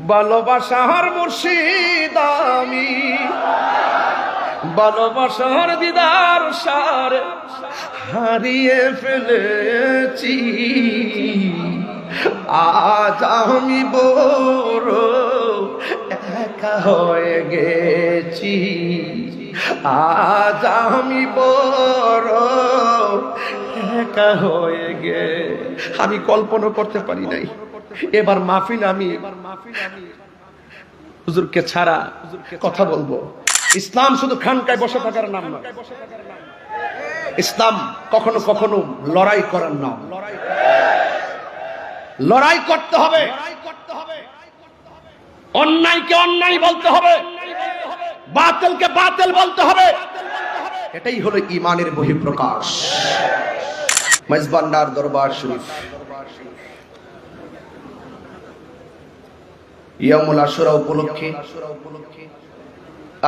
ভালোবাসার মুর্শিদ আমি, ভালোবাসার দিদার সার হারিয়ে ফেলেছি। আজ আমি বড় একা হয়ে গেছি, আজ আমি বড় একা হয়ে গে। আমি কল্পনা করতে পারি নাই এবার মাহফিল আমি হুজুরকে ছাড়া কথা বলবো। ইসলাম শুধু খানকায় বসে থাকার নাম নয়, ইসলাম কখনো কখনো লড়াই করার নাম। লড়াই করতে হবে, অন্যায়কে অন্যায় বলতে হবে, বাতিলকে বাতিল বলতে হবে। এটাই হলো ঈমানের বহিঃপ্রকাশ। মেজবান্ডার দরবার শরীফ ইয়ামুল আশুরা উপলক্ষে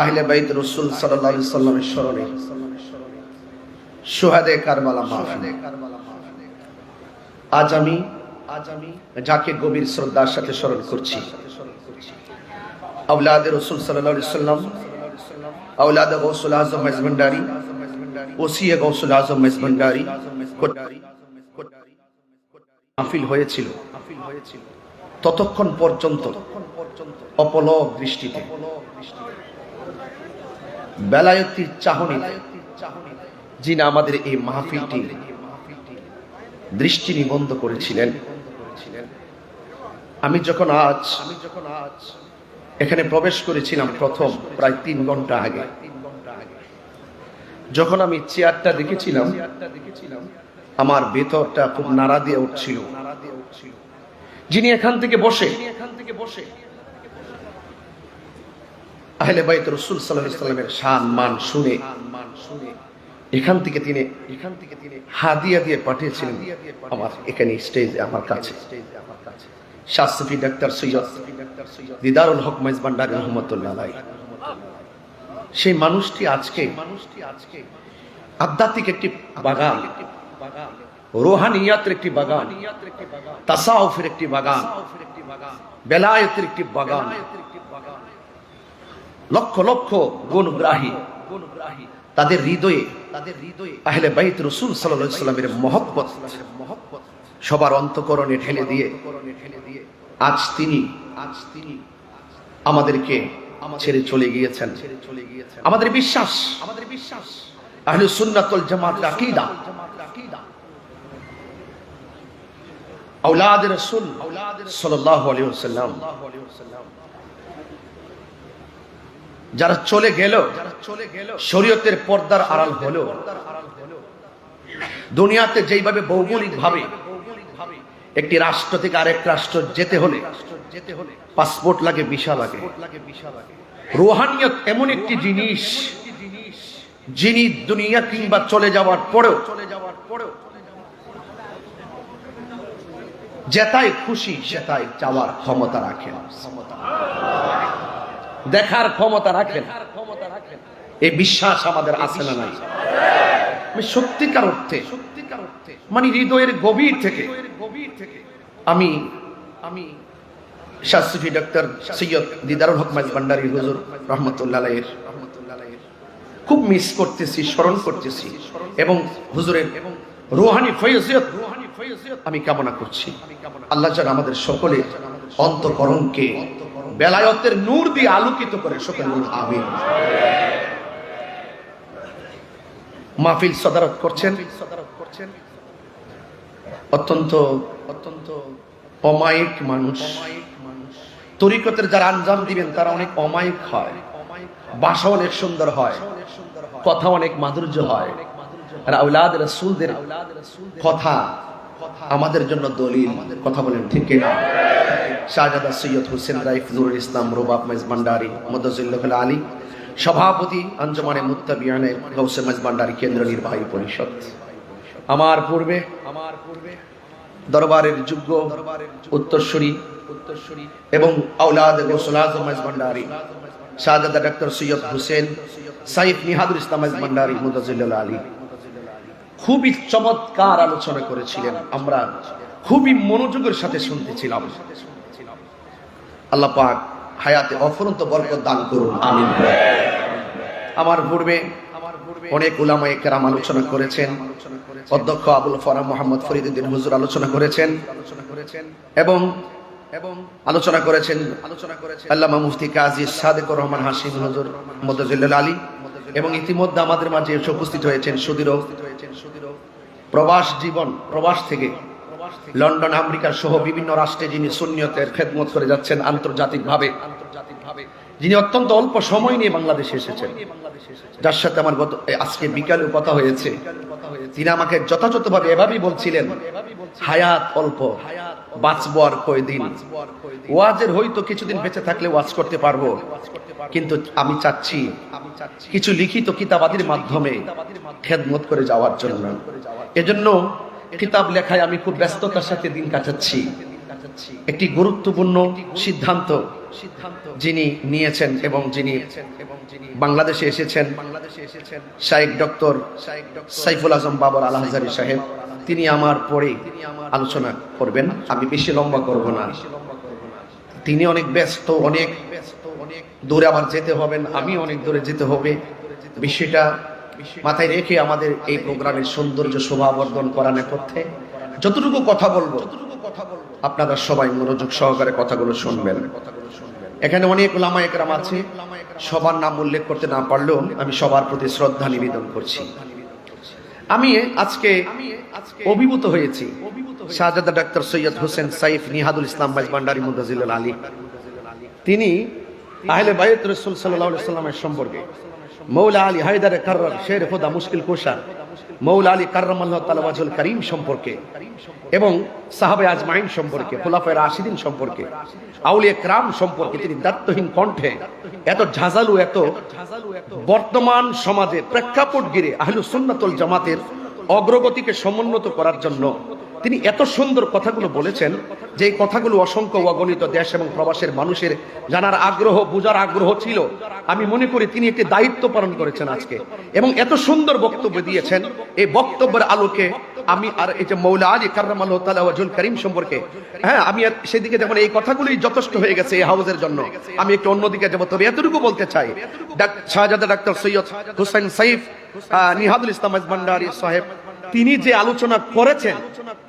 আহলে বাইত রাসূল সাল্লাল্লাহু আলাইহি সাল্লামের স্মরণে শুহাদায়ে কারবালা মাহফিল। আজ আমি যাকে গভীর শ্রদ্ধার সাথে স্মরণ করছি, আওলাদে রাসূল সাল্লাল্লাহু আলাইহি সাল্লাম, আওলাদে গাউসুল আজম মেজবান্ডারি, ওসিয়ে গাউসুল আজম মেজবান্ডারি মাহফিল হয়েছিল। ততক্ষণ পর্যন্ত অপলক দৃষ্টিতে বেলায়েতির চাহনিতে যিনি আমাদের এই মাহফিলটি দৃষ্টি নিবদ্ধ করেছিলেন, আমি যখন আজ এখানে প্রবেশ করেছিলাম প্রথম প্রায় 3 ঘন্টা আগে, যখন আমি চেয়ারটা দেখেছিলাম আমার ভেতরটা খুব নাড়া দিয়ে উঠছিল। যিনি এখান থেকে বসে আহলে বাইত রাসূল সাল্লাল্লাহু আলাইহি সাল্লামের শান মান শুনে এখান থেকে তিনি হাদিয়া দিয়ে পাঠিয়েছিলেন আমার এখানে স্টেজে আমার কাছে। শাহ সুফি ডাক্তার সৈয়দ দিদারুল হক মেজবান্ডারি রহমাতুল্লাহ আলাইহি, সেই মানুষটি আজকে আধ্যাত্মিক একটি বাগান, রুহানিয়াতের একটি বাগান, তাসাউফের একটি বাগান, বেলায়েতের একটি বাগান, লক্ষ লক্ষ গুণগ্রাহী তাদের হৃদয়ে আহলে বাইত রাসূল সাল্লাল্লাহু আলাইহি সাল্লামের মহব্বত সবার অন্তঃকরণে ঢেলে দিয়ে আজ তিনি আমাদেরকে ছেড়ে চলে গিয়েছেন। আমাদের বিশ্বাস আহলে সুন্নাত ওয়াল জামাতের আকীদা, আওলাদে রাসূল সাল্লাল্লাহু আলাইহি ওয়াসাল্লাম যারা চলে গেল, শরীয়তের পর্দার আড়াল হলো। দুনিয়াতে যেইভাবে ভৌগোলিক ভাবে একটি রাষ্ট্র থেকে আরেক রাষ্ট্র যেতে হলে পাসপোর্ট লাগে, ভিসা লাগে, রুহানিয়ত এমন একটি জিনিস যিনি দুনিয়া কিংবা চলে যাওয়ার পরেও যেটাই খুশি সেটাই চাওয়ার ক্ষমতা রাখেন, দেখার ক্ষমতা রাখেন। এই বিশ্বাস আমাদের আছে না নাই? আমি সত্যিকার অর্থে মানে হৃদয়ের গভীর থেকে আমি শাহ সুফি ডাক্তার সৈয়দ দিদারুল হক মেজবান্ডারি হুজুর রহমাতুল্লাহ আলাইহির খুব মিস করতেছি, স্মরণ করতেছি এবং হুজুরের রুহানি ফয়জিয়ত আমি কামনা করছি। আল্লাহ যেন আমাদের সকলের অন্তঃকরণকে বেলায়েতের নূর দিয়ে আলোকিত করে, সকলে বলুন আমিন। মাহফিল সদারত করছেন অত্যন্ত অমায়িক মানুষ। তরিকতের যারা আঞ্জাম দিবেন তারা অনেক অমায়িক হয়, ভাষা অনেক সুন্দর হয়, কথা অনেক মাধুর্য হয়। আর আওলাদ রাসূলদের কথা আমাদের জন্য দলিল। কথা বলেন ঠিক কিনা? শাহজাদা সৈয়দ হোসেন রাইফ নুরুল ইসলাম রুবাব মেজবান্ডারি মুদাজ্জিলুল আলী, সভাপতি আঞ্জুমানে মুত্তাবিয়ানে গাউসে মেজবান্ডারি কেন্দ্র নির্বাহী পরিষদ। আমার পূর্বে দরবারের যোগ্য উত্তরসূরি এবং আওলাদ গাউসুল আজম মেজবান্ডারি শাহজাদা ডক্টর সৈয়দ হোসেন সাইফ নিহাদুল ইসলাম মেজবান্ডারি মুদাজ্জিলুল আলী খুবই চমৎকার আলোচনা করেছিলেন। আমরা খুবই মনোযোগের সাথে শুনতেছিলাম। আল্লাহ পাক হায়াতে অফুরন্ত বরকত দান করুন, আমিন। আমার পূর্বে অনেক উলামায়ে কেরাম আলোচনা করেছেন, অধ্যক্ষ আবুল ফরাহ মোহাম্মদ ফরিদউদ্দিন হুজুর আলোচনা করেছেন এবং আলোচনা করেছেন আল্লামা মুফতি কাজী সাদেকুর রহমান হাশিম হুজুর মুদাজ্জিলুল আলী, এবং ইতিমধ্যে আমাদের মাঝে এসে উপস্থিত হয়েছেন সুদীর্ঘ প্রবাস জীবন, প্রবাস থেকে লন্ডন, আমেরিকা সহ বিভিন্ন রাষ্ট্রে যিনি সুন্নিয়তের খেদমত করে যাচ্ছেন আন্তর্জাতিকভাবে, যিনি অত্যন্ত অল্প সময় নিয়ে বাংলাদেশে এসেছেন, যার সাথে আমার আজকে বিকালে কথা হয়েছে। তিনি আমাকে যথাযথভাবে এভাবেই বলছিলেন, হায়াত অল্প, বাঁচবো আর কয়দিন, ওয়াজের হয়তো কিছুদিন বেঁচে থাকলে ওয়াজ করতে পারবো, কিন্তু আমি চাচ্ছি কিছু লিখিত কিতাবাদির মাধ্যমে খেদমত করে যাওয়ার জন্য। এজন্য কিতাব লেখায় আমি খুব ব্যস্ততার সাথে দিন কাটাচ্ছি। একটি গুরুত্বপূর্ণ সিদ্ধান্ত যিনি নিয়েছেন এবং যিনি বাংলাদেশে এসেছেন, শাইখ ডক্টর সাইফুল আজম বাবর আল হাজারী সাহেব, তিনি আমার পরে আলোচনা করবেন। আমি বেশি লম্বা করব না, তিনি অনেক ব্যস্ত, অনেক দূরে আবার যেতে হবেন, আমি অনেক দূরে যেতে হবে। বিষয়টা মাথায় রেখে আমাদের এই প্রোগ্রামের সৌন্দর্য শোভাবর্ধন করার নেপথ্যে যতটুকু কথা বলবো আপনারা সবাই মনোযোগ সহকারে কথাগুলো শুনবেন। এখানে অনেক উলামায়ে কেরাম আছে, সবার নাম উল্লেখ করতে না পারলেও আমি সবার প্রতি শ্রদ্ধা নিবেদন করছি। আমি আজকে অভিভূত হয়েছি শাহজাদা ডাক্তার সৈয়দ হোসেন সাইফ নিহাদুল ইসলাম মাইজভান্ডারী মুদাজ্জিলুল আলী, তিনি আহলে বাইত রাসূল সাল্লাল্লাহু আলাইহি ওয়াসাল্লামের সম্পর্কে, মৌলা আলী হায়দার কাররার শের খোদা মুশকিল কুশা মৌলা আলী কাররামাল্লাহু তাআলা ওয়াজহুল কারীম সম্পর্কে এবং সাহাবে আজমাইন সম্পর্কে, খুলাফায়ে রাশিদিন সম্পর্কে, আউলিয়া কেরাম সম্পর্কে তিনি দায়িত্বহীন কণ্ঠে এত ঝাঁঝালু, এত বর্তমান সমাজে প্রেক্ষাপট ঘিরে আহলুস সুন্নাত ওয়াল জামাতের অগ্রগতিকে সমুন্নত করার জন্য তিনি এত সুন্দর কথাগুলো বলেছেন, যে কথাগুলো অসংখ্য অগণিত দেশ এবং প্রবাসের মানুষের জানার আগ্রহ, বোঝার আগ্রহ ছিল। আমি মনে করি তিনি একটি দায়িত্ব পালন করেছেন আজকে, এবং এত সুন্দর বক্তব্য দিয়েছেন। এই বক্তব্যের আলোকে আমি আর এই যে মৌলা আলী কাররামাল্লাহু তাআলা ওয়াজহুল কারীম সম্পর্কে, আমি আর সেদিকে যেমন এই কথাগুলোই যথেষ্ট হয়ে গেছে এই হাউজের জন্য, আমি একটু অন্যদিকে যাবো। তবে এতটুকু বলতে চাই, শাহজাদা ডাক্তার সৈয়দ হোসেন সাইফ নিহাদুল ইসলাম মাইজভান্ডারী সাহেব, তিনি যে আলোচনা করেছেন,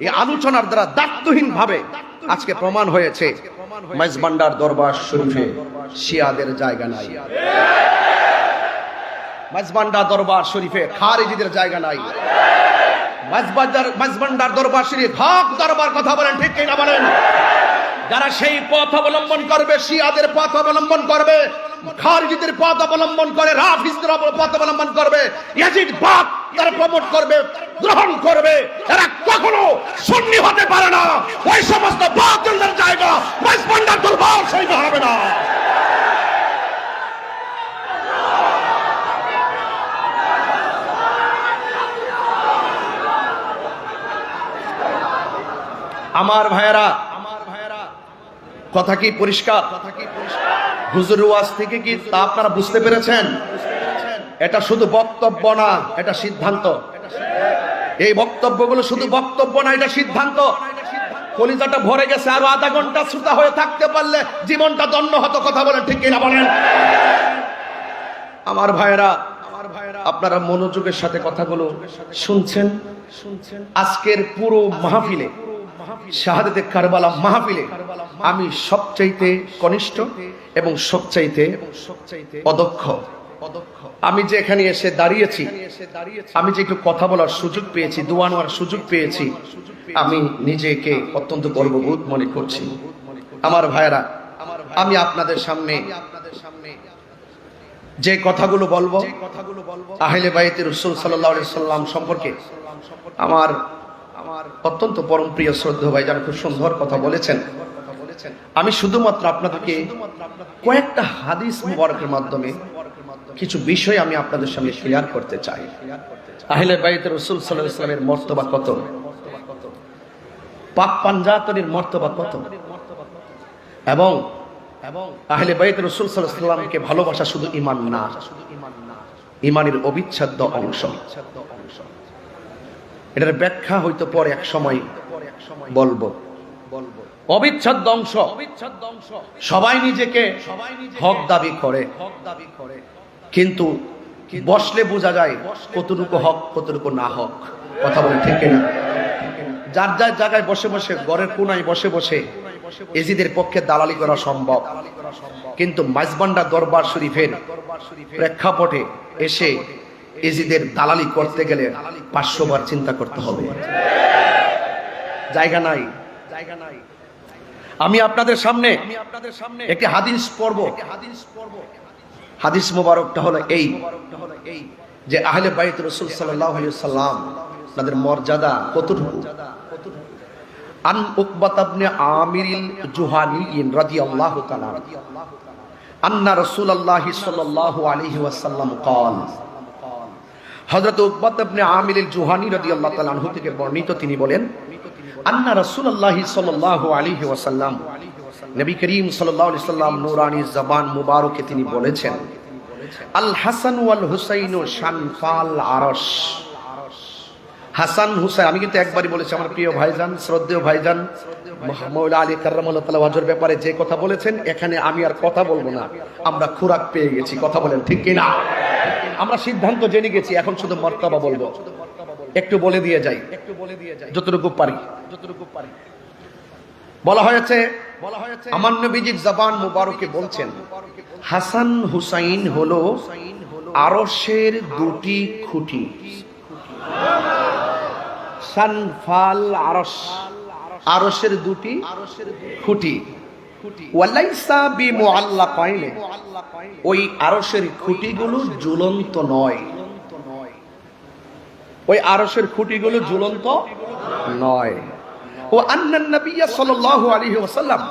এই আলোচনার দ্বারা দায়িত্বহীন ভাবে আজকে প্রমাণ হয়েছে মাইজভান্ডার দরবার শরীফে শিয়াদের জায়গা নাই, মাইজভান্ডার দরবার শরীফে খারিজিদের জায়গা নাই। মাইজভান্ডার দরবার শরীফ হক দরবার, কথা বলেন ঠিক কিনা বলেন? যারা সেই পথ অবলম্বন করবে, শিয়াদের পথ অবলম্বন করবে, খারিজিদের পথ অবলম্বন করে, রাফিজদের পথ অবলম্বন করবে, ইয়াজিদ বাদ তারা প্রমোট করবে, গ্রহণ করবে, এরা কখনো সুন্নি হতে পারে না। ওই সমস্ত বাতিলদের জায়গা মাইজভান্ডার দরবার শরীফে হবে না। আমার ভাইয়েরা, কথা কি পরিষ্কার? হুজুর ওয়াজ থেকে কি তা আপনারা বুঝতে পেরেছেন? এটা শুধু বক্তব্য না, এটা সিদ্ধান্ত। এই বক্তব্যগুলো শুধু বক্তব্য না, এটা সিদ্ধান্ত। কলিজাটা ভরে গেছে, আরো আধা ঘন্টা শ্রোতা হয়ে থাকতে পারলে জীবনটা ধন্য হতো। কথা বলেন ঠিক কিনা বলেন? আমার ভাইয়েরা, আপনারা মনোযোগের সাথে কথাগুলো শুনছেন। আজকের পুরো মাহফিলে, শাহাদাতে কারবালা মাহফিলে আমি সবচাইতে কনিষ্ঠ এবং সবচাইতে অদক্ষ। আমি যে এখানে এসে দাঁড়িয়েছি, আমি যে একটু কথা বলার সুযোগ পেয়েছি, দোয়া নেওয়ার সুযোগ পেয়েছি, আমি নিজেকে অত্যন্ত গর্ববোধ মনে করছি। আমার ভাইয়েরা, আমি আপনাদের সামনে যে কথাগুলো বলবো আহলে বাইতে রাসূল সাল্লাল্লাহু আলাইহি সাল্লাম সম্পর্কে, আমার অত্যন্ত পরম প্রিয় শ্রদ্ধেয় ভাইজান খুব সুন্দর কথা বলেছেন। আমি শুধুমাত্র আপনাদেরকে কয়েকটা হাদিস মুবারকের মাধ্যমে কিছু বিষয় আমি আপনাদের সামনে ক্লিয়ার করতে চাই। আহলে বাইতে রাসূল সাল্লাল্লাহু আলাইহি ওয়াসাল্লামের মর্তবা কত, পাক পাঞ্জাতনের মর্তবা কত, এবং আহলে বাইতে রাসূল সাল্লাল্লাহু আলাইহি ওয়াসাল্লামকে ভালোবাসা শুধু ঈমান না, ঈমানের অবিচ্ছেদ্য অংশ। এটার ব্যাখ্যা হয়তো পরে এক সময় বলবো। অবিচ্ছেদ্য অংশ। সবাই নিজেকে হক দাবি করে, কিন্তু বসলে বোঝা যায় কতটুকু হক কতটুকু না হক। কথা বলে ঠিক না? যার যার জায়গায় বসে বসে, ঘরের কোনায় বসে বসে এজিদের পক্ষে দালালি করা সম্ভব, কিন্তু মাইজবান্ডা দরবার শরীফের প্রেক্ষাপটে এসে এজিদের দালালি করতে গেলে 500 বার চিন্তা করতে হবে। জায়গা নাই। আমি আপনাদের সামনে একটি হাদিস পড়ব। হাদিস মোবারকটা হলো এই যে আহলে বাইত রাসূল সাল্লাল্লাহু আলাইহি ওয়াসাল্লাম তাদের মর্যাদা কতটুকু। আন উকবাত ইবনে আমিরিল জুহানী রাদিয়াল্লাহু তাআলা আন্না রাসূলুল্লাহ সাল্লাল্লাহু আলাইহি ওয়াসাল্লাম قال, হযরত উকবাত ইবনে আমিরিল জুহানী রাদিয়াল্লাহু তাআলা আনহু থেকে বর্ণিত, তিনি বলেন আন্না রাসূলুল্লাহ সাল্লাল্লাহু আলাইহি ওয়াসাল্লাম, নবী করিম সাল্লাল্লাহু আলাইহি ওয়াসাল্লাম নূরানী জবান মুবারকে তিনি বলেছেন, আল হাসান ওয়াল হুসাইনু শানফাল আরশ। হাসান হুসাইন, আমি কিন্তু একবারই বলেছি, আমার প্রিয় ভাইজান, শ্রদ্ধেয় ভাইজান মাওলানা আলী কাররামাল্লাহু তাআলা ওয়াজের ব্যাপারে যে কথা বলেছেন, এখানে আমি আর কথা বলবো না। আমরা খোরাক পেয়ে গেছি, কথা বলেন ঠিক কি না? আমরা সিদ্ধান্ত জেনে গেছি, এখন শুধু মর্তবা বলবো। একটু বলে দিয়ে যাই, যতটুকু পারি। বলা হয়েছে আমার নবীজির জবান মুবারকে বলছেন, হাসান হুসাইন হলো আরশের দুটি খুঁটি। শানফাল আরশ, আরশের দুটি খুঁটি। ওয়ালাইসা বিমুআল্লাকাইন, ওই আরশের খুঁটিগুলো ঝুলন্ত নয়। ওই আরশের খুঁটিগুলো ঝুলন্ত নয়। ও আন্নান নবী সাল্লাল্লাহু আলাইহি ওয়াসাল্লাম,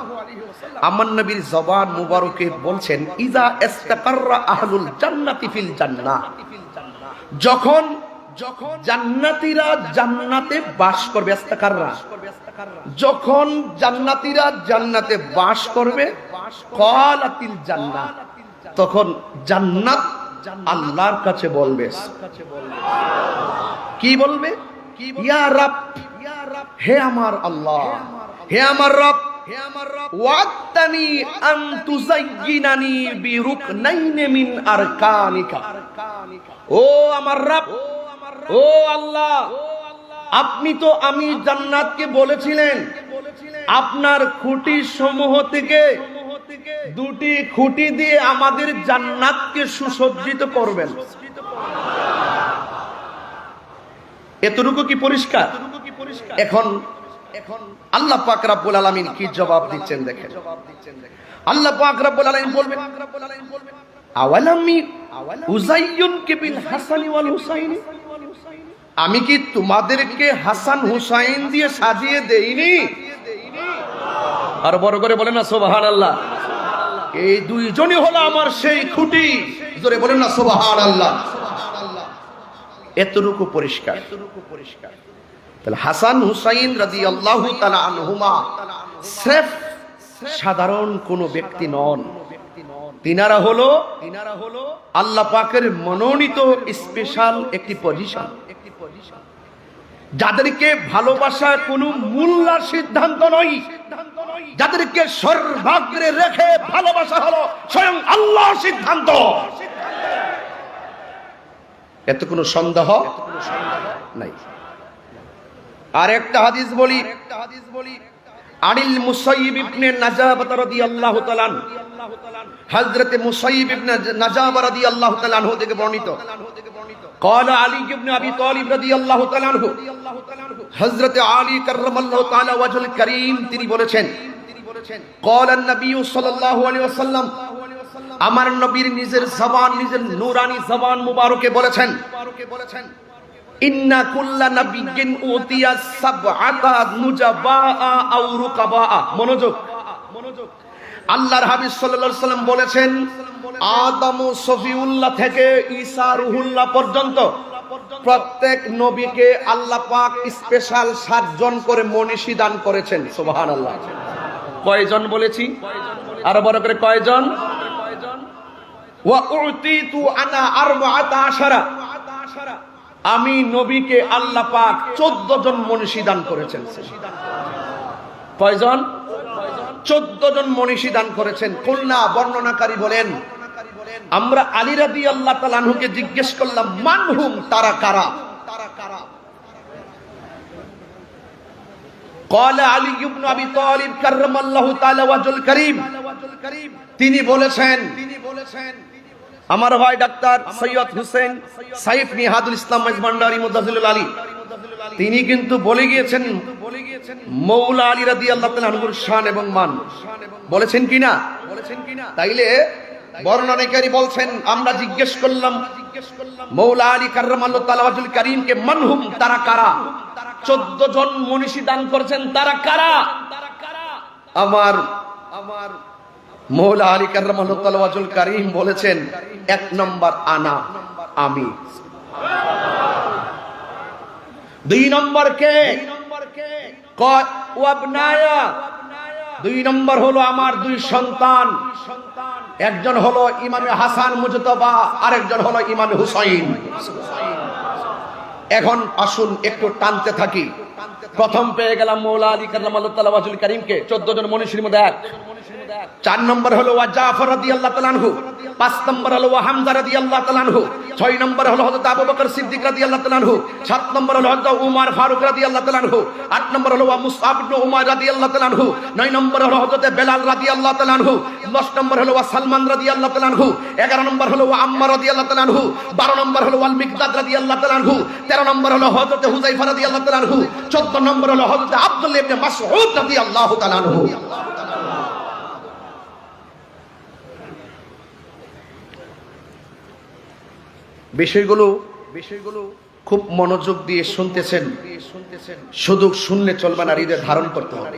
আমার নবীর জবান মুবারকে বলছেন, ইজা ইস্তাকাররা আহলুল জান্নাতি ফিল জান্নাহ, যখন জান্নাতীরা জান্নাতে বাস করবে, ইস্তাকাররা, যখন জান্নাতীরা জান্নাতে বাস করবে, ক্বালাতিল জান্নাহ, তখন জান্নাত আল্লাহর কাছে বলবে, কি বলবে? ইয়া রাব, হে আমার আল্লাহ, হে আমার রব, ওয়াক্তানি আন তুযায়্যিনানি বিরুকনাইন মিন আরকানিকা। ও আমার রব, ও আল্লাহ, আপনি তো আমি জান্নাতকে বলেছিলেন আপনার খুঁটি সমূহ থেকে দুটি খুঁটি দিয়ে আমাদের জান্নাতকে সুসজ্জিত করবেন। এতটুকু কি পরিষ্কার? এখন আল্লাহ পাক রব্বুল আলামিন কি জবাব দিচ্ছেন দেখেন। আল্লাহ পাক রব্বুল আলামিন বলবেন, আওয়ালামি উযায়্যুনকা বিল হাসানি ওয়াল হুসাইনি, আমি কি তোমাদেরকে হাসান হুসাইন দিয়ে সাজিয়ে দেইনি? আর বড় করে বলেন না সুবহানাল্লাহ। এই দুইজনই হলো আমার সেই খুঁটি, জোরে বলেন না সুবহানাল্লাহ। এতটুকু পরিষ্কার। তাহলে হাসান হুসাইন রাদিয়াল্লাহু তাআলা আনহুমা সিফ সাধারণ কোন ব্যক্তি নন, তিনারা হলো আল্লাহ পাকের মনোনীত স্পেশাল একটি পজিশন, যাদেরকে ভালোবাসা কোনো মূল্যার সিদ্ধান্ত নয়, যাদেরকে সর্বাগ্রে রেখে ভালোবাসা হলো স্বয়ং আল্লাহর সিদ্ধান্ত। এত কোনো সন্দেহ নাই। আর একটা হাদিস বলি, আনিল মুসাইয়িব ইবনে নাজাবাহ রাদিয়াল্লাহু তাআলা, হযরত মুসাইয়িব ইবনে নাজাবাহ রাদিয়াল্লাহু তাআলা আনহু থেকে বর্ণিত, قال علي بن ابي طالب رضي الله تعالى عنه, হযরত আলী কাররামাল্লাহু তাআলা ওয়াজহুল কারীম তিনি বলেছেন, قال النبي صلى الله عليه وسلم, আমার নবীর নিজের জবান, নিজের নূরানী জবান মুবারকে বলেছেন, ইন্না কুল্লা নাবিয়্যিন উতিয়া সাবআতা নুজাবাআ আও রুকাবাআ। মনোযোগ, আল্লাহর হাবিব সাল্লাল্লাহু আলাইহি ওয়াসাল্লাম বলেছেন, আদম ও সফিউল্লাহ থেকে ঈসা রুহুল্লাহ পর্যন্ত প্রত্যেক নবীকে আল্লাহ পাক স্পেশাল 7 জন করে মনীষী দান করেছেন। সুবহানাল্লাহ। কয়জন বলেছি? আরো বড় করে কয়জন? ওয়া উতিতু আনা 14, আমি নবীকে আল্লাহ পাক 14 জন মনীষী দান করেছেন। কয়জন? 14 জন মনীষী দান করেছেন। কুলনা, বর্ণনাকারী বলেন, আমরা আলী রাদিয়াল্লাহু তাআলা আনহুকে জিজ্ঞেস করলাম, মানহুম, তারা কারা? قال علي بن ابي طالب كرم الله تعالى وجهه الكريم, তিনি বলেছেন, আমার ভাই ডাক্তার সৈয়দ হোসেন সাইফ নিহাদুল ইসলাম মাইজভান্ডারী মুদাজিলুল আলী, তিনি কিন্তু বলে গিয়েছেন মৌলা আলী রাদিয়াল্লাহু তাআলা আনহুর শান এবং মান। বলেছেন কিনা? তাইলে বর্ণনাকারী বলছেন, আমরা জিজ্ঞেস করলাম মৌলা আলী কাররামাল্লাহু তাআলা ওয়াজহুল কারীমকে, মানহুম, তারা কারা? 14 জন মনীষী দান করেছেন, তারা কারা? আমার মৌলা আলী কাররামাল্লাহু তাআলা ওয়াজহুল কারীম বলেছেন, 1 নম্বর আনা, আমি। 2 নম্বর কে? ওয়াবনায়া, 2 নম্বর হলো আমার 2 সন্তান, একজন হলো ইমামে হাসান মুজতবা, আরেকজন হলো ইমামে হুসাইন। এখন আসুন একটু টানতে থাকি। প্রথম পেয়ে গেলাম মৌলা আলী কাররামাল্লাহু তাআলা ওয়াজহুল কারীমকে 14 জন মনীষীর মধ্যে এক। 4 নম্বর হলো ওয়া জাফর রাদিয়াল্লাহু তাআলা আনহু, 5 নম্বর হলো ওয়া হামজা রাদিয়াল্লাহু তাআলা আনহু, 6 নম্বর হলো হযরত আবু বকর সিদ্দিক রাদিয়াল্লাহু তাআলা আনহু, 7 নম্বর হলো হযরত উমর ফারুক রাদিয়াল্লাহু তাআলা আনহু, 8 নম্বর হলো ওয়া মুসআব ইবনে উমার রাদিয়াল্লাহু তাআলা আনহু, 9 নম্বর হলো হযরত বেলাল রাদিয়াল্লাহু তাআলা আনহু, 10 নম্বর হলো ওয়া সালমান রাদিয়াল্লাহু তাআলা আনহু, 11 নম্বর হলো ওয়া আম্মার রাদিয়াল্লাহু তাআলা আনহু, 12 নম্বর হলো ওয়াল মিকদাদ রাদিয়াল্লাহু তাআলা আনহু, 13 নম্বর হলো হযরত হুযায়ফা রাদিয়াল্লাহু তাআলা আনহু, 14 নম্বর হলো হযরত আব্দুল্লাহ ইবনে মাসউদ রাদিয়াল্লাহু তাআলা আনহু। বিষয়গুলো খুব মনোযোগ দিয়ে শুনতেছেন, শুধু শুনলে চলবে না, হৃদয়ে ধারণ করতে হবে।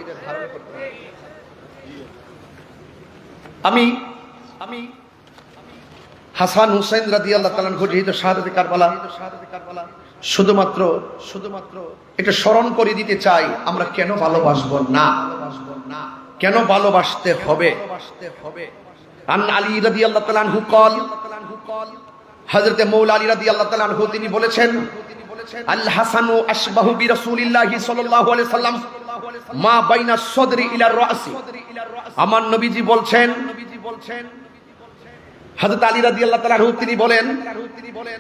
আমি হাসান হুসাইন রাদিয়াল্লাহু তাআলা আনহু যেহেতু শাহাদাতে কারবালা, শুধুমাত্র একটু স্মরণ করে দিতে চাই, আমরা কেন ভালোবাসবো না, কেন ভালোবাসতে হবে। আন আলী রাদিয়াল্লাহু তাআলা আনহু কল, হযরত মৌলা আলী রাদিয়াল্লাহু তাআলা আনহু তিনি বলেছেন, আল হাসানু আশবাহু বিরাসূলিল্লাহি সাল্লাল্লাহু আলাইহি সাল্লাম মা বাইনা সদরি ইলা রাসি। আমার নবীজি বলছেন, হযরত আলী রাদিয়াল্লাহু তাআলা আনহু তিনি বলেন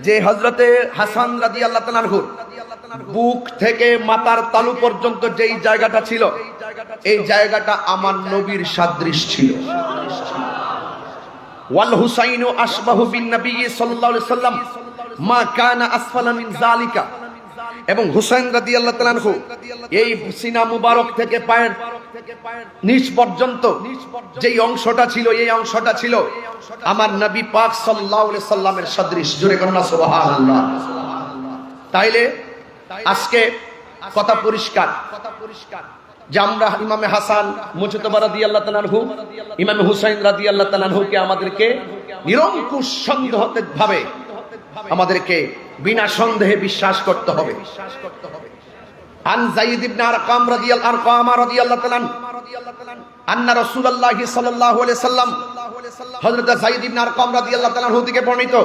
যে হযরতে হাসান রাদিয়াল্লাহু তাআলা আনহু বুক থেকে মাথার তালু পর্যন্ত যেই জায়গাটা ছিল, এই জায়গাটা আমার নবীর সাদৃশ ছিল। ওয়াল হুসাইনু আশবাহু বিন নবী সাল্লাল্লাহু আলাইহি সাল্লাম মা কানা আসফালা মিন যালিকা। এবং হুসাইন রাদিয়াল্লাহু তাআলা আনহু এই সিনা মুবারক থেকে পায়ের নিচ পর্যন্ত যেই অংশটা ছিল, এই অংশটা ছিল আমার নবী পাক সাল্লাল্লাহু আলাইহি সাল্লামের সদৃশ। জোরে করুন সুবহানাল্লাহ। তাইলে আজকে কথা পরিষ্কার যে আমরা ইমামে হাসান মুজতবা রাদিয়াল্লাহু তাআলা আনহু, ইমামে হুসাইন রাদিয়াল্লাহু তাআলা আনহুকে আমাদেরকে নিরঙ্কুশ সন্দেহভাবে আমাদেরকে বিনা সন্দেহে বিশ্বাস করতে হবে। আন যায়েদ ইবনে আরকাম রাদিয়াল্লাহু তাআলা আন্না রাসূলুল্লাহি সাল্লাল্লাহু আলাইহি সাল্লাম, হযরত যায়েদ ইবনে আরকাম রাদিয়াল্লাহু তাআলা আনহু থেকে বর্ণিত,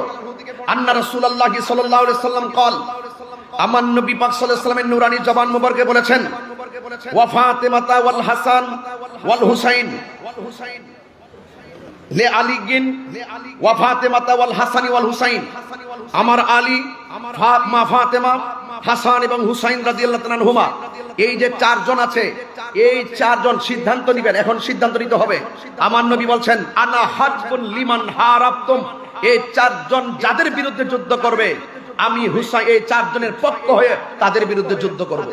আন্না রাসূলুল্লাহি সাল্লাল্লাহু আলাইহি সাল্লাম কল, আমার নবী পাক সাল্লাল্লাহু আলাইহি সাল্লামের নূরানী জবান মুবারকে বলেছেন, ওয়া ফাতিমাতা ওয়াল হাসান ওয়াল হুসাইন লে আলিগিন ওয়া ফাতিমাতা ওয়াল হাসান ওয়াল হুসাইন। আমার আলী, মা ফাতেমা, হাসান এবং হুসাইন রাদিয়াল্লাহু তাআলা আনহুমা, এই যে 4 জন আছে, এই 4 জন সিদ্ধান্ত নেবেন, এখন সিদ্ধান্ত নিতে হবে। আমার নবী বলছেন, আনা হাজবুন লিমান হারাবতুম, এই 4 জন যাদের বিরুদ্ধে যুদ্ধ করবে, আমি হুসাইন এই 4 জনের পক্ষ হয়ে তাদের বিরুদ্ধে যুদ্ধ করব।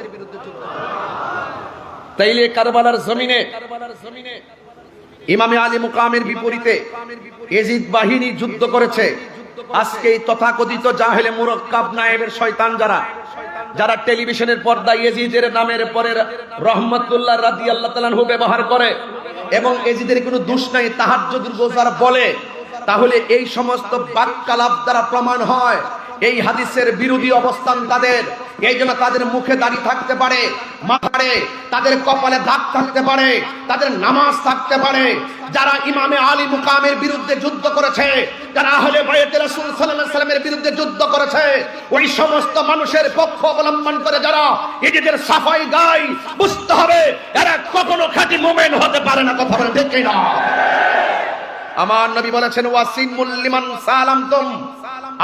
তাইলে কারবালার জমিনে ইমামে আলী মুকামের বিপরীতে ইয়াজিদ বাহিনী যুদ্ধ করেছে। আজকে এই তথাকথিত জাহেলে মুরাক্কাব নায়েবের শয়তান যারা টেলিভিশনের পর্দায় ইয়াজিদের নামের পরে রহমাতুল্লাহ রাদিয়াল্লাহু তাআলা আনহু ব্যবহার করে এবং ইয়াজিদের কোনো দোষ নাই, তাহাজ্জুদ রোজার বলে, তাহলে এই সমস্ত বাক্যালাপ দ্বারা প্রমাণ হয় এই হাদিসের বিরোধী অবস্থান তাদের। এই জন্য তাদের মুখে দাড়ি থাকতে পারে, মাথায় তাদের কপালে দাগ থাকতে পারে, তাদের নামাজ থাকতে পারে। যারা ইমামে আলী মুকামের বিরুদ্ধে যুদ্ধ করেছে, যারা আহলে বাইত রাসূল সাল্লাল্লাহু আলাইহি ওয়াসাল্লামের বিরুদ্ধে যুদ্ধ করেছে, ওই সমস্ত মানুষের পক্ষ অবলম্বন করে যারা নিজেদের সাফাই গায়, বুঝতে হবে এরা কখনো খাঁটি মুমিন হতে পারে না। কথা বলেন ঠিক কি না? আমার নবী বলেছেন ওয়াসিমুল লিমান সালামতুম,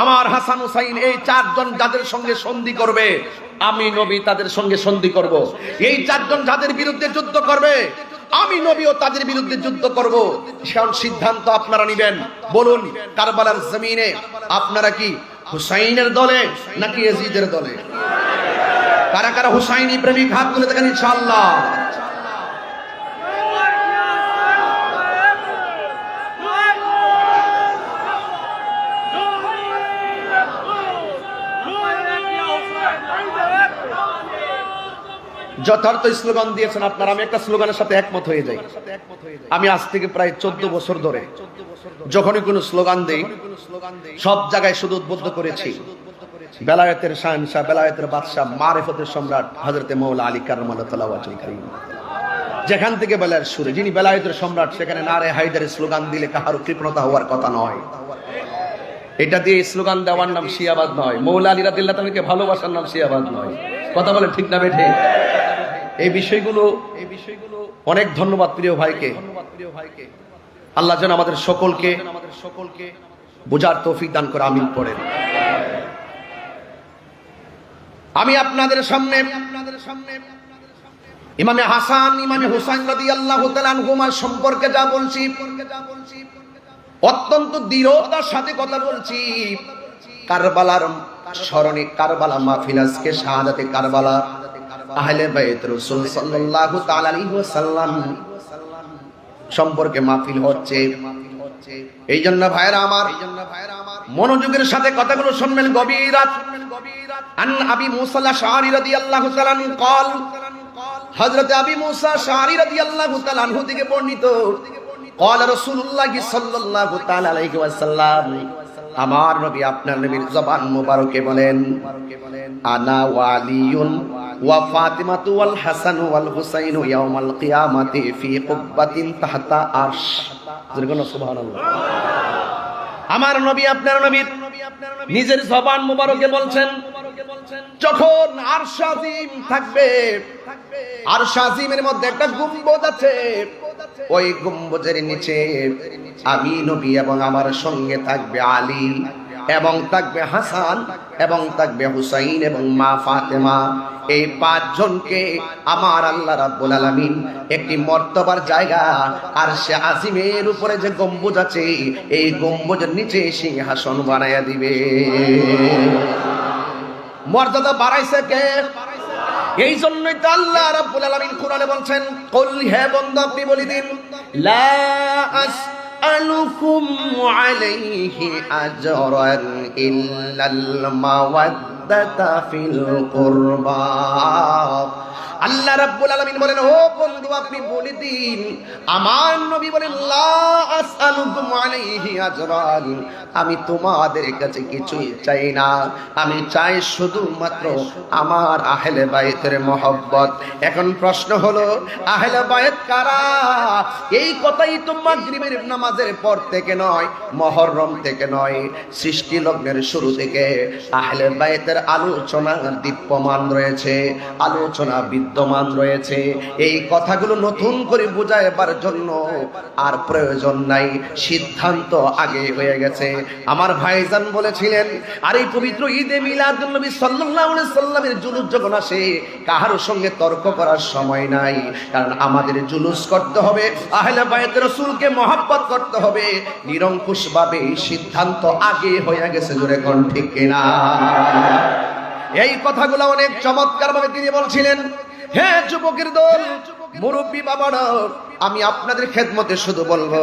আমার হাসান হুসাইন এই চারজন যাদের সঙ্গে সন্ধি করবে আমি নবী তাদের সঙ্গে সন্ধি করব। এই চারজন যাদের বিরুদ্ধে যুদ্ধ করবে আমি নবীও তাদের বিরুদ্ধে যুদ্ধ করব। সেই সিদ্ধান্ত আপনারা নেবেন। বলুন কারবালার জমিনে আপনারা কি হুসাইনের দলে নাকি ইয়াজিদের দলে? কারা কারা হুসাইনি প্রেমিক হাত তুলে দেখেন ইনশাআল্লাহ। যথার্থ স্লোগান দিয়েছেন আপনারা। আমি একটা স্লোগানের সাথে একমত হয়ে যাই। আমি আজ থেকে প্রায় 14 বছর ধরে যখনই কোনো স্লোগান দেই সব জায়গায় শুধু উদ্বুদ্ধ করেছি বেলায়েতের শাহেনশাহ, বেলায়েতের বাদশাহ, মারিফতের সম্রাট হযরতে মাওলা আলী কাররামাল্লাহু ওয়াজহুল কারীম। যেখান থেকে বেলায়ের সুরে, যিনি বেলায়েতের সম্রাট, সেখানে নারে হায়দারের স্লোগান দিলে কাহারও কৃপণতা হওয়ার কথা নয়। এটা দিয়ে স্লোগান দেওয়ার নাম শিয়াবাদ নয়। মাওলা আলী রাদিয়াল্লাহু তাআলাকে ভালোবাসার নাম শিয়াবাদ নয়। কথা বলে ঠিক না বেঠে? এই বিষয়গুলো অনেক ধন্যবাদ প্রিয় ভাইকে। আল্লাহ যেন আমাদের সকলকে বোঝার তৌফিক দান করে, আমিন পড়েন। আমি আপনাদের সামনে ইমামে হাসান, ইমামে হুসাইন রাদিয়াল্লাহু তাআলা আনহুমার সম্পর্কে যা বলছি অত্যন্ত দৃঢ়তার সাথে কথা বলছি। কারবালার স্মরণে কারবালা মাহফিল, আজকে শাহাদাতে কারবালা, আহলে বাইত রাসূল সাল্লাল্লাহু তাআলা আলাইহি ওয়াসাল্লাম সম্পর্কে মাহফিল হচ্ছে। এই জন্য ভাইরা আমার মনোযোগের সাথে কথাগুলো শুনবেন গভীর রাত। আন আবি মুসা আল-আশআরী রাদিয়াল্লাহু তাআলা আনহু قال, হযরত আবি মুসা আল-আশআরী রাদিয়াল্লাহু তাআলা আনহু থেকে বর্ণিত, قال রাসূলুল্লাহ সাল্লাল্লাহু তাআলা আলাইহি ওয়াসাল্লাম, আমার নবী আপনার নবীর জবান মুবারকে বলেন, আনা ওয়ালিয়ুন ওয়া ফাতিমাতু ওয়াল হাসান ওয়াল হুসাইন ইয়াউমাল কিয়ামাতি ফি কুব্বাতিন তাহতা আরশ। সুবহানাল্লাহ। আমার নবী আপনার নবী নিজের জবান মুবারকে বলছেন, যখন আরশ আজিম থাকবে, আরশ আজিমের মধ্যে একটা গম্বুজ আছে, ওই গম্বুজের নিচে আমি নবী এবং আমার সঙ্গে থাকবে আলী এবং থাকবে হাসান এবং থাকবে হুসাইন এবং মা ফাতেমা। এই পাঁচজনকে আমার আল্লাহ রাব্বুল আলামিন একটি মর্তবার জায়গা আরশে আজিমের উপরে যে গম্বুজ আছে এই গম্বুজের নিচে সিংহাসন বানায়া দিবে। মর্যাদা বাড়াইছে কে? এই জন্যই তো আল্লাহ রাব্বুল আলামিন কোরআনে বলছেন, কুল, হে বান্দা আপনি বলে দিন, লা আসআলুকুম আলাইহি আজরান ইল্লাল মাওয়াদ্দাতা ফিল কুরবা। আল্লাহ রাব্বুল আলামিন বলেন, ও বন্ধু আপনি বলে দিন, আমার নবী বলেন, লা আসআলুকুম আলাইহি আজরান, আমি তোমাদের কাছে কিছুই চাই না, আমি চাই শুধুমাত্র আমার আহলে বাইতের মহব্বত। এখন প্রশ্ন হলো, আহলে বাইত কারা? এই কথাই তো মাগরিবের নামাজের পর থেকে নয়, মুহররম থেকে নয়, সৃষ্টি লগ্নের শুরু থেকে আহলে বাইতের আলোচনা দীপ্যমান রয়েছে, আলোচনা বিদ্যমান রয়েছে। এই কথাগুলো নতুন করে বুঝাইবার জন্য আর প্রয়োজন নাই, সিদ্ধান্ত আগে হয়ে গেছে। আমার ভাইজান বলেছিলেন, আর এই পবিত্র ঈদে মিলাদুন নবী সাল্লাল্লাহু আলাইহি সাল্লামের জুলুস যখন আসে কাহারও সঙ্গে তর্ক করার সময় নাই, কারণ আমাদের জুলুস করতে হবে, আহলে বাইত রাসূলকে মহব্বত করতে হবে। নিরঙ্কুশভাবে সিদ্ধান্ত আগে হয়ে গেছে, জোরে কোন ঠিক কিনা? এই কথাগুলো অনেক চমৎকার ভাবে তিনি বলছিলেন। হে যুবকের দল, মুরব্বী বাবারা, আমি আপনাদের খেদমতে শুধু বলবো,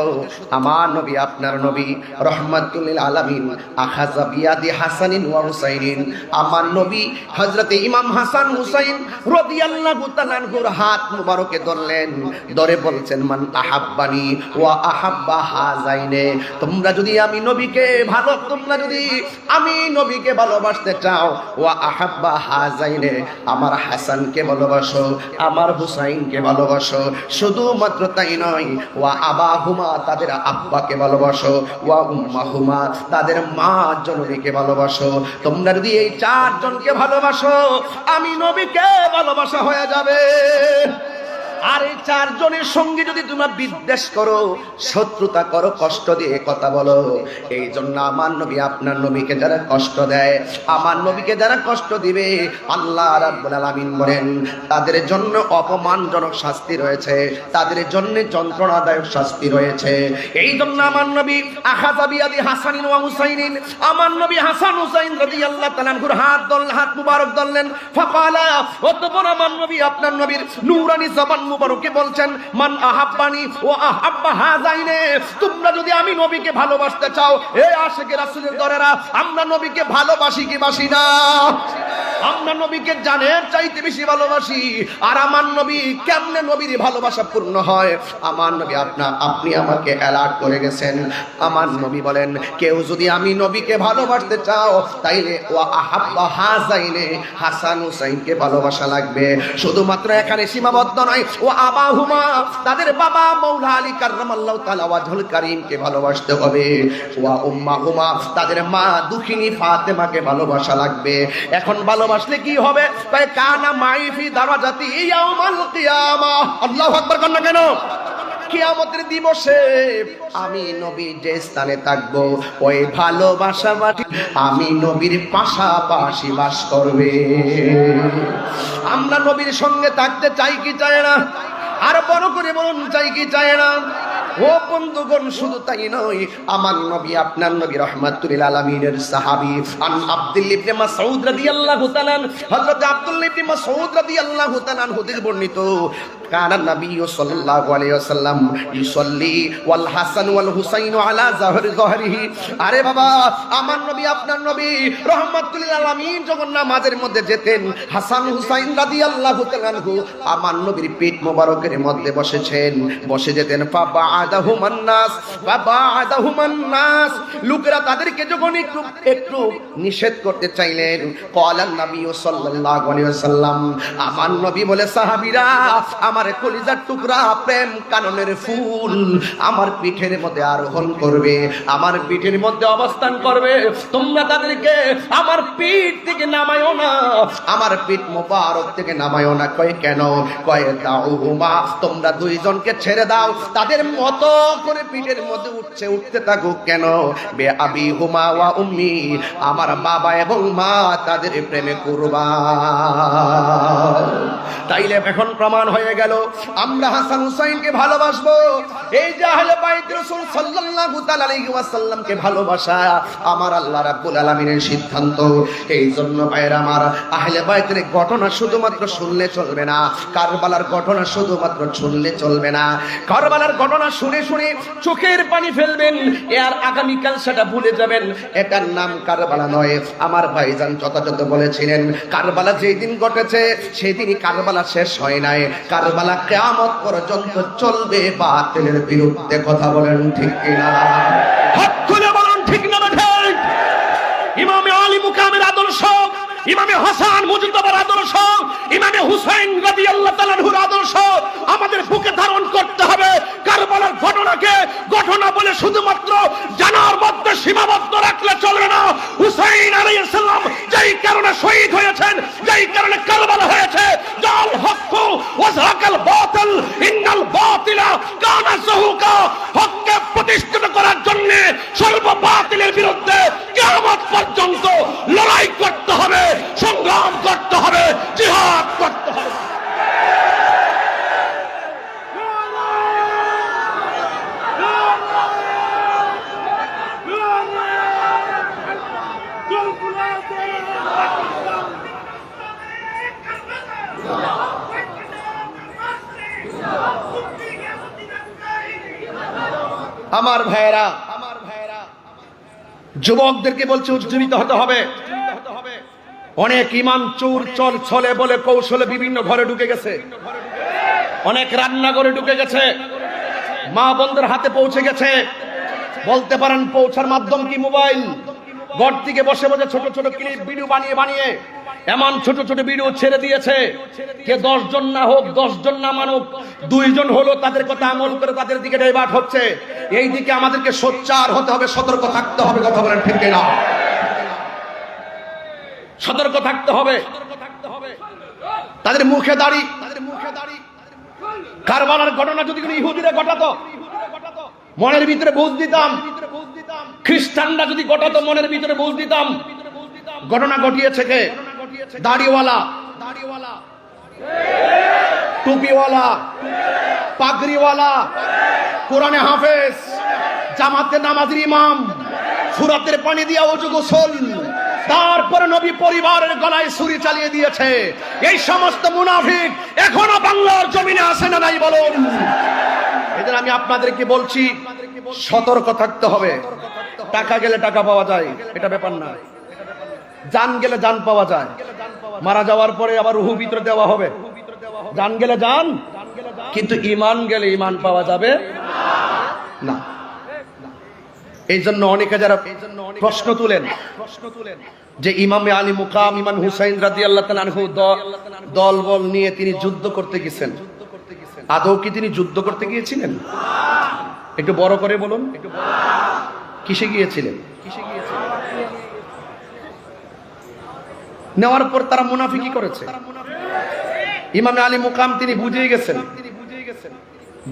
আমার নবী আপনার নবী রহমাতুল লিল আলামিন আখাযা বিয়াদি হাসানিন ওয়া হুসাইনিন, আমার নবী হযরতে ইমাম হাসান হুসাইন রাদিয়াল্লাহু তাআলা আনহুর হাত মুবারকে ধরলেন, ধরে বলছেন মান আহাব্বানি ওয়া আহাব্বা হাযাইনে, তোমরা যদি আমি নবীকে ভালোবাসতে চাও, ওয়া আহাব্বা হাযাইনে, আমার হাসানকে ভালোবাসো, আমার হুসাইনকে ভালোবাসো, শুধুমাত্র তাই নয়, ওয়া আবাহুমা, তাদের আব্বাকে ভালোবাসো, ওয়া উম্মাহুমা, তাদের মা জননীকে ভালোবাসো। তোমরা যদি এই চারজনকে ভালোবাসো, আমি নবীকে ভালোবাসা হয়ে যাবে। আর এই চারজনের সঙ্গে যদি তোমরা বিদ্বেষ করো, শত্রুতা করো, কষ্ট দিয়ে কথা বলো, এই জন্য আমার নবী আপনার নবীকে যারা কষ্ট দেয়, আমার নবীকে যারা কষ্ট দিবে, আল্লাহ রাব্বুল আলামিন বলেন তাদের জন্য অপমানজনক শাস্তি রয়েছে, তাদের জন্য যন্ত্রণাদায়ক শাস্তি রয়েছে। এই জন্য আমার নবী আখাযা বিয়াদি হাসানিন ওয়া হুসাইনিন, আমার নবী হাসান হুসাইন রাদিয়াল্লাহু তাআলা আনহুর হাত মুবারক ধরলেন। ফাকালা, অতঃপর আমার নবী আপনার নবীর নূরানি জবান মুবারকে বলছেন মান আহাব্বানি ওয়া আহাব্বা হাযাইনে, তোমরা যদি আমি নবীকে ভালোবাসতে চাও, এ আশিকে রাসূলের দরেরা, আমরা নবীকে ভালোবাসি কি বাসি না? আমরা নবীকে জানের চাইতে বেশি ভালোবাসি। আর আমার নবী কেমনে নবীর ভালোবাসা পূর্ণ হয়, আমার নবী আপনি আমাকে অ্যালার্ট করে গেছেন। আমার নবী বলেন কেউ যদি আমি নবীকে ভালোবাসতে চাও, তাইলে ওয়া আহাব্বা হাযাইনে, হাসান হুসাইনকে ভালোবাসা লাগবে। শুধুমাত্র এখানে সীমাবদ্ধ নয়, ও আবাহুমা, তাদের বাবা মাওলা আলী কাররামাল্লাহু তাআলা ওয়াজহুল কারীমকে ভালোবাসতে হবে। ওয়া উম্মাহুমা, তাদের মা দুখিনী ফাতেমাকে ভালোবাসা লাগবে। এখন ভালোবাসলে কি হবে? তাই কানা মাই ফি দারাজাতি ইয়াউমাল কিয়ামা, আল্লাহু আকবার কন্না কেন? কিয়ামতের দিবসে আমি নবী যে স্থানে থাকবো, ওই ভালোবাসা মাটি আমি নবীর পাশাপাশি বাস করবে। আমরা নবীর সঙ্গে থাকতে চাই কি চাই না? আর বড় করে বলুন, চাই কি চাই না? ও বন্ধুগণ, শুধু তাই নয়, আমার নবী আপনার নবী রাহমাতুল লিল আলামিনের সাহাবী আন আব্দুল্লাহ ইবনে মাসউদ রাদিয়াল্লাহু তাআলা, হযরত আব্দুল্লাহ ইবনে মাসউদ রাদিয়াল্লাহু তাআলা হতে বর্ণিত, কানা নবী সাল্লাল্লাহু আলাইহি ওয়াসাল্লাম ইউসাল্লি ওয়াল হাসান ওয়াল হুসাইন আলা যাহরিহি। আরে বাবা, আমার নবী আপনার নবী রাহমাতুল লিল আলামিন যখন নামাজের মধ্যে যেতেন, হাসান হুসাইন রাদিয়াল্লাহু তাআলা আমার নবীর পেট মোবারকের মধ্যে বসে যেতেন। লোকেরা তাদেরকে যখন একটু নিষেধ করতে চাইলেন, ক্বালান নবী সাল্লাল্লাহু আলাইহি ওয়াসাল্লাম, আমার নবী বলে, সাহাবীরা, আমার কলিজার টুকরা প্রেম কাননের ফুল আমার পিঠের মধ্যে আরোহণ করবে, আমার পিঠের মধ্যে অবস্থান করবে, তোমরা তাদেরকে আমার পিঠ থেকে নামায়ও না, আমার পিঠ মোবারক থেকে নামায়ও না। কয় কেন? কয় দাউহুমা, তোমরা দুইজনকে ছেড়ে দাও, তাদের মতো করে পিঠের মধ্যে উঠতে থাকুক। কেন? বে আবি হুমা ওয়া উম্মি, আমার বাবা এবং মা তাদের প্রেমে কুরবান। তাইলে এখন প্রমাণ হয়ে গেল আমরা হাসান হুসাইনকে ভালোবাসবো। এই যে আহলে বাইত রাসূল সাল্লাল্লাহু তাআলা আলাইহি ওয়াসাল্লামকে ভালোবাসা আমার আল্লাহ রাব্বুল আলামিনের সিদ্ধান্ত। এই জন্য ভাইরা আমার, আহলে বাইতের ঘটনা শুধুমাত্র শুনলে চলবে না, কারবালার ঘটনা শুধুমাত্র শুনলে চলবে না। কারবালার ঘটনা শুনে শুনে চোখের পানি ফেলবেন, আর আগামীকাল সেটা ভুলে যাবেন। এটার নাম কারবালা নয়। আমার ভাইজান যথাযথ বলেছিলেন, কারবালা যেই দিন ঘটেছে সেই দিনই কারবালা শেষ হয় নাই। কারবালা কিয়ামত পর্যন্ত চলবে বাতিলের বিরুদ্ধে। কথা বলেন ঠিক কিনা? হাত তুলে বলুন ঠিক না ঠিক? ইমামে আলী মুকামের আদর্শ, ইমামে হাসান মুজতবার আদর্শ, ইমামে হুসাইন রাদিয়াল্লাহু তাআলা আনহুর আদর্শ আমাদের বুকে ধারণ করতে হবে। কারবালার ঘটনাকে ঘটনা বলে শুধুমাত্র জানার মধ্যে সীমাবদ্ধ রাখলে চলবে না। হুসাইন আলাইহিস সালাম যেই কারণে শহীদ হয়েছেন, যেই কারণে কারবালা হয়েছে, জাল হক ওয়া যাকাল বাতিল ইন্নাল বাতিলা কানা যাহুকা, হককে প্রতিষ্ঠিত করার জন্য সর্ব বাতিলের বিরুদ্ধে কিয়ামত পর্যন্ত লড়াই করতে হবে, সংগ্রাম করতে হবে, জিহাদ করতে হবে। আমার ভাইয়েরা, যুবকদেরকে বলছে উজ্জীবিত হতে হবে। অনেক ইমান চোর চল ছলে বলে কৌশলে বিভিন্ন ঘরে ঢুকে গেছে, অনেক রান্নাঘরে ঢুকে গেছে, মা বোনদের হাতে পৌঁছে গেছে। বলতে পারেন পৌঁছার মাধ্যম কি? মোবাইল। ঘর থেকে বসে বসে ছোট ছোট ক্লিপ ভিডিও বানিয়ে বানিয়ে এমন ছোট ছোট ভিডিও ছেড়ে দিয়েছে, কে 10 জন না হোক, 10 জন না মানুক, 2 জন হলো তাদের কথা আমল করে তাদের দিকে ডাইভার্ট হচ্ছে। এই দিকে আমাদেরকে সোচ্চার হতে হবে, সতর্ক থাকতে হবে। কথা বলেন ঠিক না? সতর্ক থাকতে হবে। তাদের মুখে দাড়ি, কারবালার ঘটনা যদি কোনো ইহুদিরা ঘটাতো মনের ভিতরে বুঝ দিতাম, খ্রিস্টানরা যদি ঘটাতো মনের ভিতরে বুঝ দিতাম। ঘটনা ঘটিয়েছে কে? দাড়িওয়ালা, টুপিওয়ালা, পাগড়িওয়ালা, কোরআনে হাফেজ, জামাতে নামাজের ইমাম, ফুরাতের পানি দিয়া ওযু গোসল, তারপরে নবী পরিবারের গলায় ছুরি চালিয়ে দিয়েছে। এই সমস্ত মুনাফিক এখনো বাংলার জমিনে আছে না নাই বলুন? এদের আমি আপনাদেরকে বলছি সতর্ক থাকতে হবে। টাকা গেলে টাকা পাওয়া যায়, এটা ব্যাপার না। জান গেলে জান পাওয়া যায়, মারা যাওয়ার পরে আবার রূহ ভিতরে দেওয়া হবে। জান গেলে জান, কিন্তু ঈমান গেলে ঈমান পাওয়া যাবে না। এই জন্য অনেকে যারা প্রশ্ন তুলেন যে ইমামে আলী মুকাম ইমাম হুসাইন রাদিয়াল্লাহু তাআলা আনহু দল বল নিয়ে তিনি যুদ্ধ করতে গেছেন, আদৌ কি তিনি যুদ্ধ করতে গিয়েছিলেন? একটু বড় করে বলুন, কিসে গিয়েছিলেন? নেওয়ার পর তারা মুনাফিকি করেছে। ইমামে আলী মুকাম তিনি বুঝে গেছেন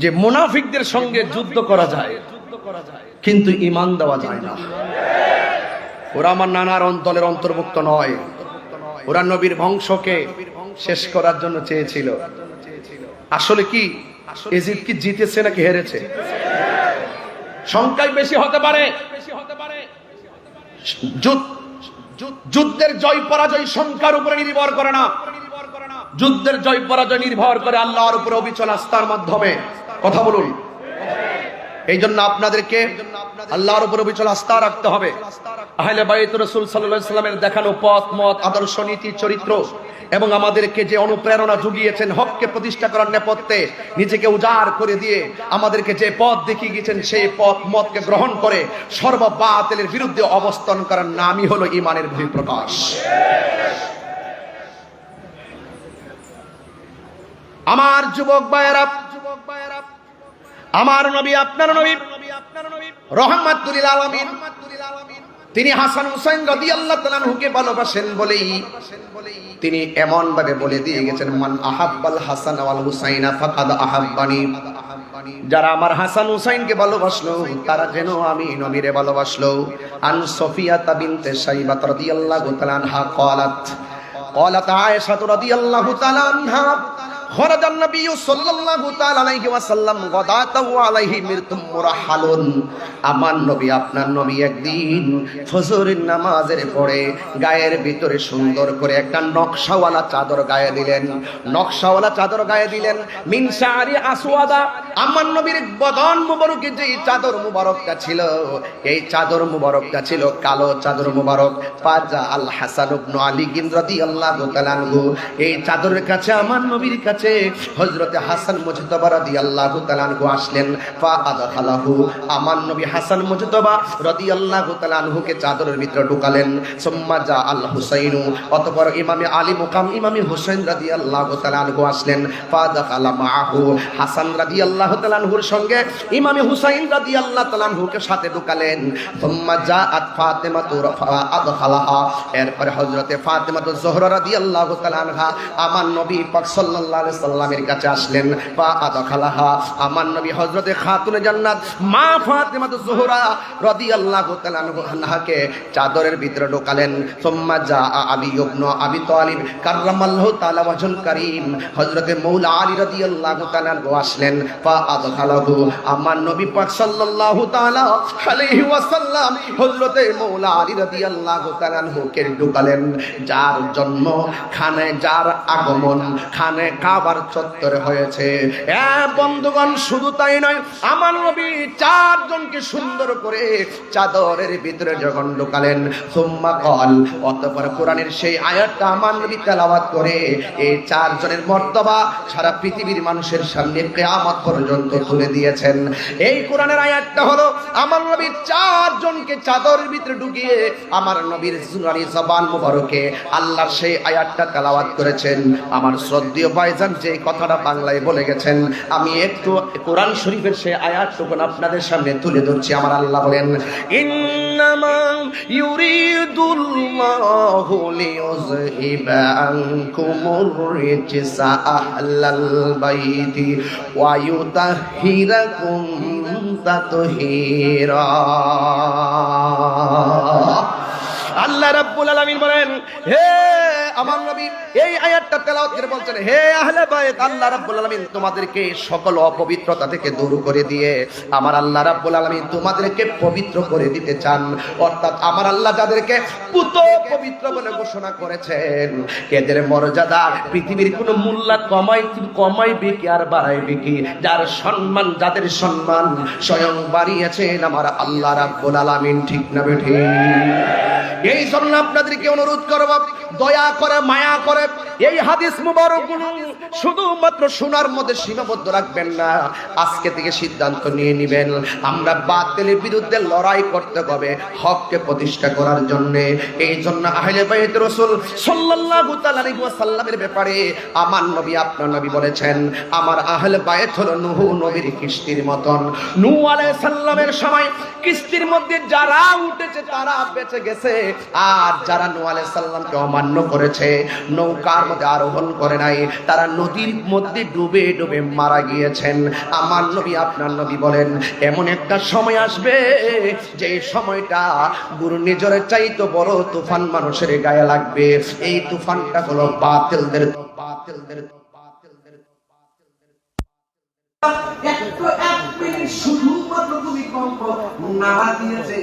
যে মুনাফিকদের সঙ্গে যুদ্ধ করা যায়, কিন্তু ঈমান দেওয়া যায় না। ওরা আমার নানার দলের অন্তর্ভুক্ত নয়, ওরা নবীর বংশকে শেষ করার জন্য চেয়েছিল। আসলে কি এজিদ কি জিতেছে নাকি হেরেছে? সংখ্যায় বেশি হতে পারে। যুদ্ধের জয় পরাজয় সংখ্যার উপরে নির্ভর করে না, যুদ্ধের জয় পরাজয় নির্ভর করে আল্লাহর উপরে অবিচল আস্থার মাধ্যমে। কথা বলুন। এই জন্য আপনাদেরকে আল্লাহর উপর অবিচল আস্থা রাখতে হবে। আহলে বাইত রাসূল সাল্লাল্লাহু আলাইহি ওয়াসাল্লামের দেখানো পথ মত আদর্শ নীতি চরিত্র এবং আমাদেরকে যে অনুপ্রেরণা জুগিয়েছেন হককে প্রতিষ্ঠা করার নেপথ্যে নিজেকে উজাড় করে দিয়ে আমাদেরকে যে পথ দেখিয়ে গিয়েছেন সেই পথ মতকে গ্রহণ করে সর্ববাতিলের বিরুদ্ধে অবস্থান করার নামই হলো ঈমানের বহিঃপ্রকাশ। আমার যুবক ভাইয়েরা, আমার নবী আপনার নবী রাহমাতুল লিল আলামিন, তিনি হাসান হুসাইন রাদিয়াল্লাহু তাআলা আনহুকে ভালোবাসেন বলেই তিনি এমন ভাবে বলে দিয়ে গেছেন, মান আহাব্বাল হাসান ওয়াল হুসাইনা ফাকাদ আহাব্বানি। যারা আমার হাসান হুসাইনকে ভালোবাসলো তারা যেন আমি নবীরে ভালোবাসলো। আন সফিয়া বিনতে সাইবা রাদিয়াল্লাহু তাআলা আনহা قالت عائشة رضي الله تعالى عنها خرج النبي صلى الله تعالى عليه وسلم غداته عليه مرتم مرحل। আমার নবী আপনার নবী একদিন ফজরের নামাজের পরে গায়ের ভিতরে সুন্দর করে একটা নকশাওয়ালা চাদর গায়ে দিলেন, নকশাওয়ালা চাদর গায়ে দিলেন। মিন শারি আসওয়াদা, আমার নবীর বদন মুবারকে যে চাদর মুবারকটা ছিল এই চাদর মুবারকটা ছিল কালো চাদর মুবারক। ফাজা আল হাসান ইবনে আলী রাদিয়াল্লাহু তাআলা আনহু, এই চাদরের কাছে আমার নবীর কাছে হযরতে হাসান মুজতবা রাদিয়াল্লাহু তাআলা আনহু আসলেন। ফা আদখালাহু, আমার নবী হাসান মুজতবা রাদিয়াল্লাহু তাআলা আনহুকে চাদরের ভিতরে ঢুকালেন। সুম্মা জা আল হুসাইনু, অতঃপর ইমামে আলী মুকাম ইমামে হুসাইন রাদিয়াল্লাহু তাআলা আনহু আসলেন। ফা দাখালা মাআহু, হাসান রাদিয়াল্লাহু তাআলা আনহুর সঙ্গে ইমামে হুসাইন রাদিয়াল্লাহু তাআলা আনহুকে সাথে ঢুকালেন। সুম্মা জাআত ফাতিমাতু রাফা আদখালাহা, এরপরে হযরতে ফাতিমাতু জোহরা রাদিয়াল্লাহু তাআলা আনহা আমার নবী পাক সাল্লাল্লাহু আলাইহি সাল্লামের কাছে আসলেন। ফা আদখালাহা, আমার নবী হযরতে খাতুনে জান্নাত মা ফাতিমাতু জোহরা রাদিয়াল্লাহু তাআলা আনহাকে চাদরের ভিতরে ঢোকালেন। সুম্মা জা আলী ইবনে আবি তালিব কাররামাল্লাহু তাআলা ওয়াজহুল কারীম, হযরতে মাওলা আলী রাদিয়াল্লাহু তাআলা আসলেন। ফা ফাআদখালাহু। আমার নবী পাক সাল্লাল্লাহু তাআলা আলাইহি ওয়াসাল্লাম হযরতে মাওলা আলী রাদিয়াল্লাহু তাআলা আনহুকে ঢুকালেন। যার জন্ম খানে, যার আগমন খানে কাবার চত্বরে হয়েছে। বন্ধুগণ, শুধু তাই নয়, আমার নবী চারজনকে সুন্দর করে চাদরের ভিতরে যখন ঢুকালেন, সুম্মা ক্বাল, অতঃপর কোরআনের সেই আয়াতটা আমার নবী তেলাওয়াত করে এই চারজনের মর্তবা সারা পৃথিবীর মানুষের সামনে কিয়ামত পর্যন্ত তুলে দিয়েছেন। এই কোরআনের আয়াতটা হলো আমার নবী চারজনকে চাদরের ভিতরে ঢুকিয়ে আমার নবীর জুনানি জবান মুবারকে আল্লাহর সেই আয়াতটা তেলাওয়াত করেছেন। আমার শ্রদ্ধেয় ভাইজান যে কথাটা বাংলায় বলে গেছেন, আমি একটু কোরআন শরীফের সেই আয়াতটুকু আপনাদের সামনে তুলে ধরছি। আমার আল্লাহ বলেন, ইন্নামা ইউরিদুল্লাহু লিইউযহিবা আনকুমুর রিজসা আহলাল বাইতি ওয়া ইউতাহহিরাকুম তাতহীরা। আল্লাহ রাব্বুল আলামিন বলেন, হে আমার নবী, এই আয়াতটা তেলাওয়াত করে বলছেন, হে আহলে বাইত, আল্লাহ রাব্বুল আলামিন তোমাদেরকে সকল অপবিত্রতা থেকে দূর করে দিয়ে আমার আল্লাহ রাব্বুল আলামিন তোমাদেরকে পবিত্র করে দিতে চান। অর্থাৎ আমার আল্লাহ যাদেরকে পুত পবিত্র বলে ঘোষণা করেছেন, এদের মর্যাদা পৃথিবীর কোনো মূল্য কমাইবে কি আর বাড়াইবে কি? যার সম্মান, যাদের সম্মান স্বয়ং বাড়িয়েছেন আমার আল্লাহ রাব্বুল আলামিন। ঠিক না বেঠিক? এই জন্য আপনাদেরকে অনুরোধ করব, দয়া করে মায়া করে এই হাদিস মুবারকগুলো শুধুমাত্র শোনার মধ্যে সীমাবদ্ধ রাখবেন না। আজকে থেকে সিদ্ধান্ত নিয়ে নেবেন, আমরা বাতিলের বিরুদ্ধে লড়াই করতে হবে হককে প্রতিষ্ঠা করার জন্য। এই জন্য আহলে বাইত রাসূল সাল্লাল্লাহু তাআলা আলাইহি ওয়াসাল্লামের ব্যাপারে আমার নবী, আপনার নবী বলেছেন, আমার আহলে বাইত হলো নূহ নবীর কিস্তির মতন। নূহ আলাইহিস সালামের সময় কিস্তির মধ্যে যারা উঠেছে তারা বেঁচে গেছে, আর যারা নূহ আলাইহিস সালামকে অমান্য করেছে, নৌকার মধ্যে আরোহণ করে নাই, তারা নদীর মধ্যে ডুবে ডুবে মারা গিয়েছেন। আমার নবী, আপনার নবী বলেন, এমন একটা সময় আসবে যে সময়টা ঘূর্ণিঝড়ের চাইতে বড় তুফান মানুষের গায়ে লাগবে। এই তুফানটা হলো বাতিলদের। শুধুমাত্র তুমি কম্প নাড়া দিয়েছে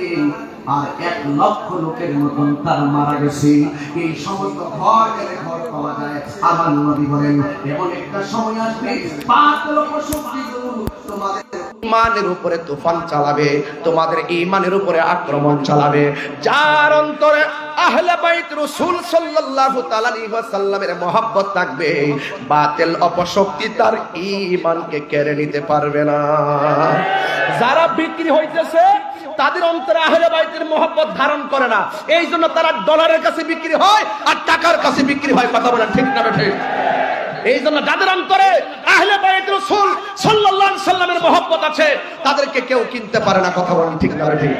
আর 1 লক্ষ লোকের মতন তারা মারা গেছে। এই সমস্ত ঘর গেলে ঘর পাওয়া যায়। আমার নবী বলেন, এমন একটা সময় আসবে 5 লক্ষ শক্তিগুলো তোমাদের ঈমানের উপরে তুফান চালাবে, তোমাদের ঈমানের উপরে আক্রমণ চালাবে। যার অন্তরে আহলে বাইত রাসূল সাল্লাল্লাহু তাআলা আলাইহি ওয়াসাল্লামের মহব্বত থাকবে, বাতিল অপশক্তি তার ঈমানকে কেড়ে নিতে পারবে না। যারা বিক্রি হইতেছে তাদের অন্তরে আহলে বাইতের মহব্বত ধারণ করে না, এই জন্য তারা ডলারের কাছে বিক্রি হয় আর টাকার কাছে বিক্রি হয়। কথা বলেন ঠিক না ঠিক? এই জন্য যাদের অন্তরে আহলে বাইত রাসূল সাল্লাল্লাহু আলাইহি ওয়াসাল্লামের মহব্বত আছে তাদেরকে কেউ কিনতে পারে না। কথা বলেন ঠিক না ঠিক?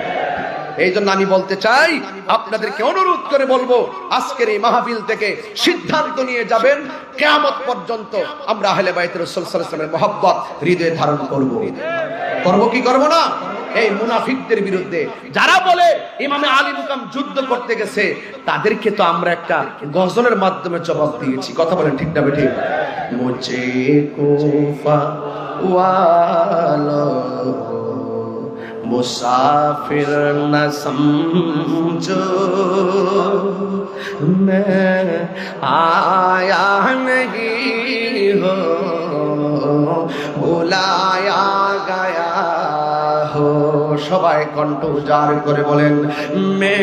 এই জন্য আমি বলতে চাই, আপনাদেরকে অনুরোধ করে বলবো, আজকের এই মাহফিল থেকে সিদ্ধান্ত নিয়ে যাবেন, কিয়ামত পর্যন্ত আমরা আহলে বাইত রাসূল সাল্লাল্লাহু আলাইহি ওয়াসাল্লামের মহব্বত হৃদয়ে ধারণ করব। করব কি করব না? এই মুনাফিকদের বিরুদ্ধে যারা বলে ইমামে আলী মুকাম যুদ্ধ করতে গেছে, তাদেরকে তো আমরা একটা গজলের মাধ্যমে জবাব দিয়েছি। কথা বলেন ঠিক না ঠিক? মুঝে কুফা ওয়ালো मुसाफिर न समझो, मैं आया नहीं हो, बुलाया गया हो। সবাই কণ্ঠ উজাড় করে বলেন, মে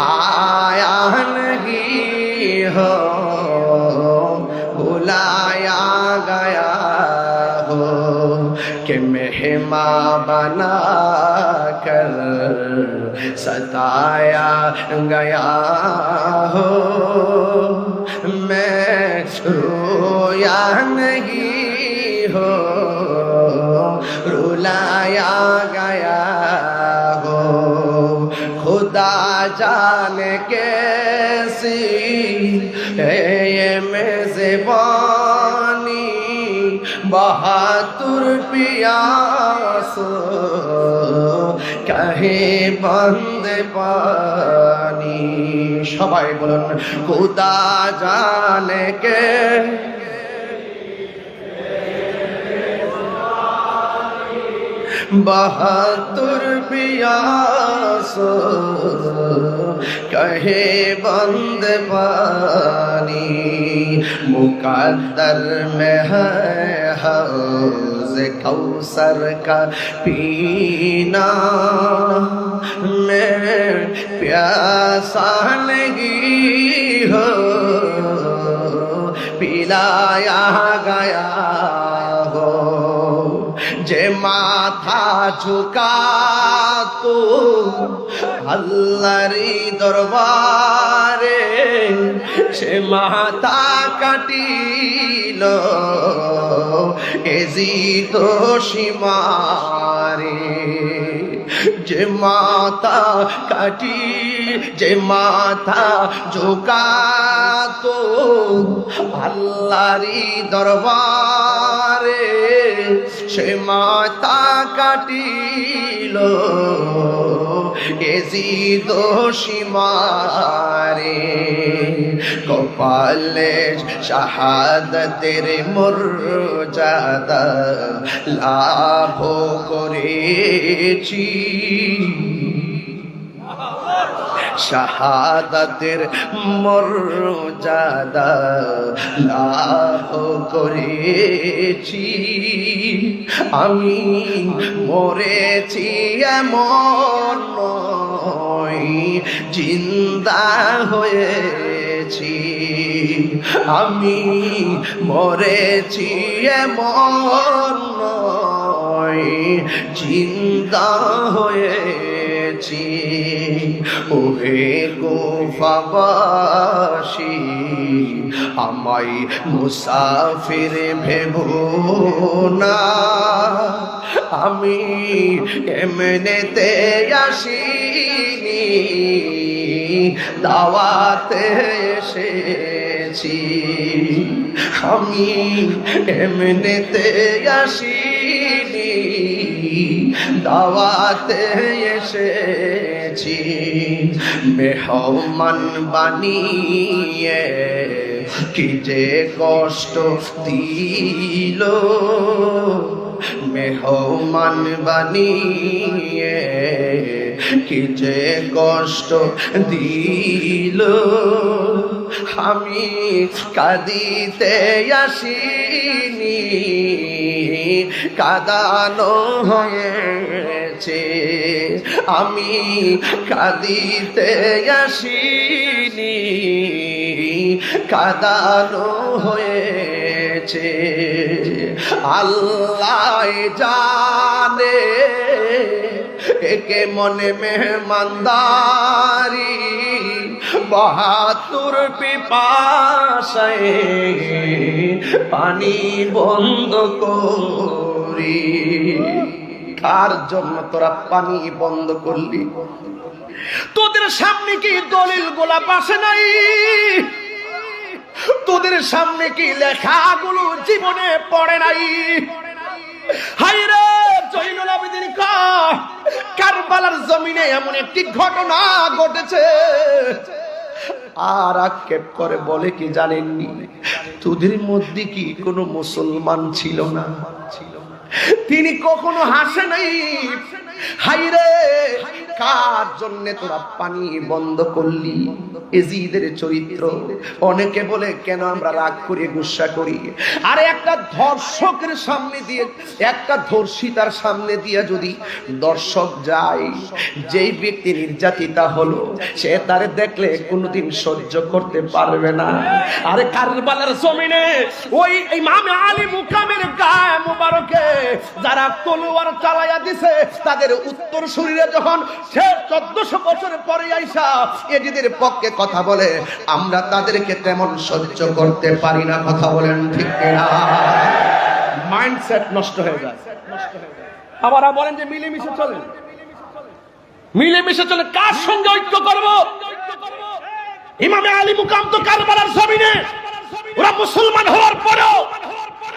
আয়া नहीं हो, बुलाया गया हो, कि मेहमा बना कर सताया गया हो, मैं रोया नहीं हो, रुलाया गया हो। खुदा जाने कैसी है ये मेज़बानी, बहादुर पियास कहे बंद पानी। সবাই বলুন, খুদা জানে কে बहादुर पियास कहे बंद पानी मुकद्दर में है हौज़ कौसर का पीना मैं प्यासा नहीं हो पिलाया गया हो जे माथा झुका तो अल्लाहरी दरबारे से माथा काटिल एजी तो सीमारे जे माथा काटी जे माथा झुका तो अल्लाहरी दरबारे से माथा काटिल एजी दोषी मारे कपाले শাহাদাতের মর্যাদা লাভ করেছি শাহাদাতের মর্যাদা লাভ করেছি আমি মরেছি এমন নয় জিন্দা হয়েছি আমি মরেছি এমন নয় জিন্দা হয়েছি ওহে কুফাবাসী আমায় মুসাফির ভেবো না আমি এমনিতে আসিনি দাওয়াতে এসেছি আমি এমনিতে আসিনি দাওয়াতে এসেছি মেহমান বানিয়ে কি যে কষ্ট দিল মেহমান বানিয়ে কি যে কষ্ট দিল আমি কাঁদিতে আসিনি কাঁদানো হয়েছে আমি কাঁদিতে আসিনি কাঁদানো হয়েছে আল্লাহ জানে একে মনে মেহমানদারি বাহাতুর পিপাসায় পানি বন্ধ করি কার জন্য তোরা পানি বন্ধ করলি তোদের সামনে কি দলিল গোলাপ আসে নাই তোদের সামনে কি লেখাগুলো জীবনে পড়ে নাই হায়রে জয়নুল আবেদিন কারবালার জমিনে এমন একটি ঘটনা ঘটেছে আর আক্ষেপ করে বলে কি জানেননি তোদের মধ্যে কি কোনো মুসলমান ছিল না তিনি কখনো হাসে নাই হায়রে কার জন্য তোরা পানি বন্ধ করলি এজিদের চরিত্র অনেকে বলে কেন আমরা রাগ করি গুসা করি আর একটা ধর্ষকের সামনে দিয়ে একটা ধর্ষিতার সামনে দিয়ে যদি দর্শক যায় যেই ব্যক্তি নির্যাতিতা হলো সে তারে দেখলে কোনোদিন সহ্য করতে পারবে না আরে কারবালার জমিনে ওই ইমাম আলী মুকামের গায়ে মুবারকে যারা তলোয়ার চালায়া দিছে তাদের উত্তর শরীরে যখন সে 1400 বছর পরে আইসা এজিদের পক্ষে কথা বলে আমরা তাদেরকে তেমন সহ্য করতে পারি না কথা বলেন ঠিক কিনা মাইন্ডসেট নষ্ট হয়ে যায় আবার বলেন যে মিলেমিশে চলেন মিলেমিশে চলে কার সঙ্গে ঐক্য করব ইমামে আলী মুকাম তো কারবালার জমিনে ওরা মুসলমান হওয়ার পরেও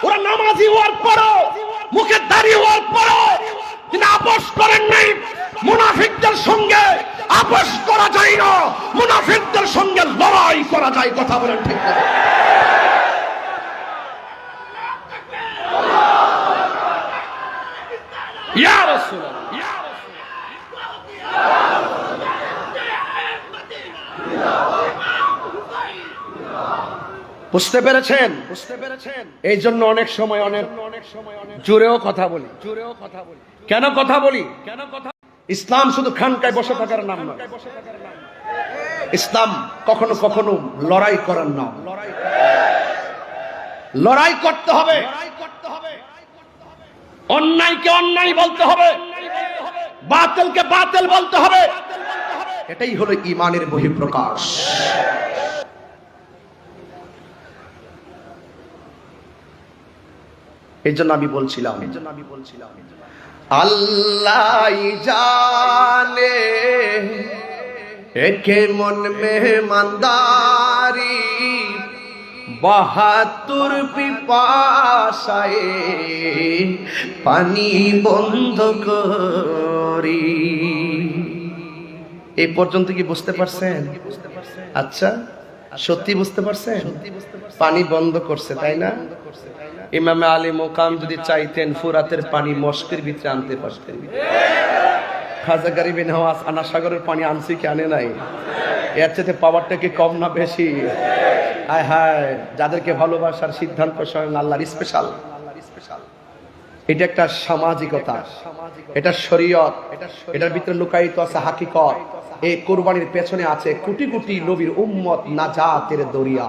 ওরা নামাজি হওয়ার পরেও মুখে দাড়ি হওয়ার পরেও তিনি আপোষ করেন নাই মুনাফিকদের সঙ্গে আপোষ করা যায় না মুনাফিকদের সঙ্গে লড়াই করা যায় কথা বলেন ঠিক না ইয়া রাসূল বুঝতে পেরেছেন? এই জন্য অনেক সময় অনেক জোরেও কথা বলি। কেন কথা বলি? ইসলাম শুধু খানকায় বসে থাকার নাম নয়। ইসলাম কখনো কখনো লড়াই করার নাম। লড়াই করতে হবে, অন্যায়কে অন্যায় বলতে হবে, বাতিলকে বাতিল বলতে হবে। এটাই হলো ঈমানের বহিঃপ্রকাশ। এই জন্য আমি বলছিলাম আল্লাহ জানে একে মন মেহমানদারি ৭২ পিপাসায় পানি বন্ধ করি। এই পর্যন্ত কি বুঝতে পারছেন? আচ্ছা, সত্যি বুঝতে পারছেন? পানি বন্ধ করছে, তাই না? ইমামে আলী মোকাম যদি চাইতেন ফুরাতের পানি মস্কের ভিতরে আনতে পারতেন। খাজা গরিব নওয়াজ আনা সাগরের পানি আনছি কি আনে নাই? এর চেয়ে পাওয়ারটা কি কম না বেশি? হায় হায়, যাদেরকে ভালোবাসার সিদ্ধান্ত স্বয়ং আল্লাহর স্পেশাল। এটা একটা সামাজিকতা, এটা শরীয়ত, এটার ভিতরে লুকায়িত আছে হাকিকত। এই কুরবানির পেছনে আছে কোটি কোটি নবীর উম্মত নাজাতের দরিয়া।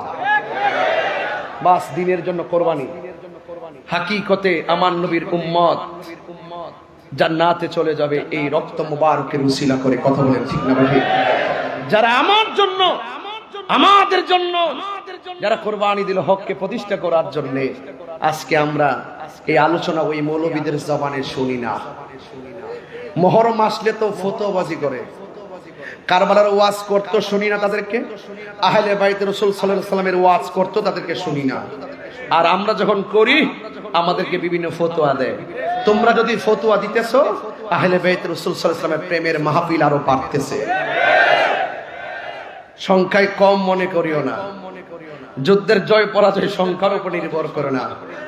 বাস দিনের জন্য কোরবানি। হাকিকতে আমার নবীর উম্মত জান্নাতে চলে যাবে এই রক্ত মুবারকের উসিলা করে। কথা বলেন ঠিক না ভাই? যারা আমার জন্য, আমাদের জন্য যারা কোরবানি দিল হককে প্রতিষ্ঠা করার জন্য, আজকে আমরা এই আলোচনা ওই মৌলবীদের জবানে শুনি না। মুহররম আসলে তো ফতোয়াবাজি করে, কারবালার ওয়াজ করতো শুনি না তাদেরকে, আহলে বাইত রাসূল সাল্লাল্লাহু আলাইহি ওয়াসাল্লামের ওয়াজ করতো তাদেরকে শুনি না। আর আমরা যখন করি আমাদেরকে বিভিন্ন ফতোয়া দেয়। তোমরা যদি ফতোয়া দিতেছো, আহলে বাইত রাসূল সাল্লাল্লাহু আলাইহি ওয়াসাল্লামের প্রেমের মাহফিল আরো বাড়তেছে। সংখ্যায় কম মনে করিও না। যুদ্ধের জয় পরাজয় সংখ্যার উপর নির্ভর করে না,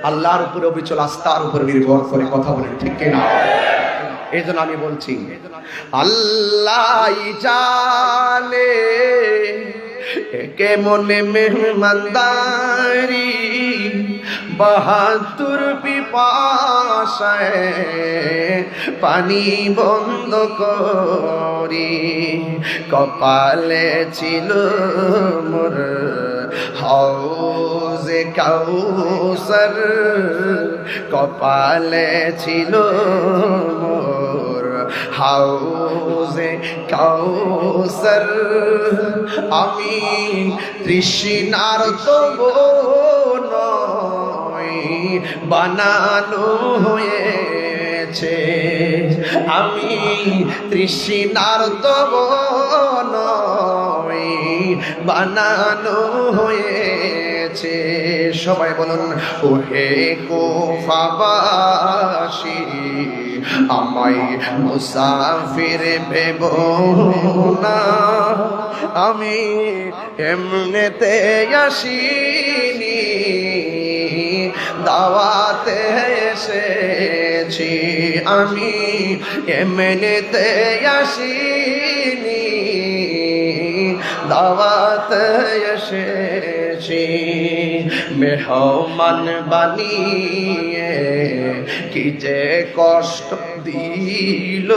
আল্লাহর উপরে অবিচল আস্থার উপর নির্ভর করে। কথা বলেন ঠিক কিনা? এই জন্য আমি বলছি আল্লাহ জানে একে মনে মেহমানদারি ৭২ পিপাসায় পানি বন্ধ করি। কপালে ছিল মোর হাউজে কাউসার, কপালে ছিল মোর হাউজে কাউসার। আমি তৃষ্ণার তবু নয় বানানো হয়েছে, আমি তৃষ্ণার তবু নয় বানানো হয়েছে। সবাই বলুন ওহে কুফাবাসী আমায় মুসাফির ভেবো না, আমি এমনেতে আসিনি দাওয়াতে এসেছি, আমি এমনেতে আসিনি দাওয়াতে এসেছি। মেহমান বানিয়ে কি যে কষ্ট দিল,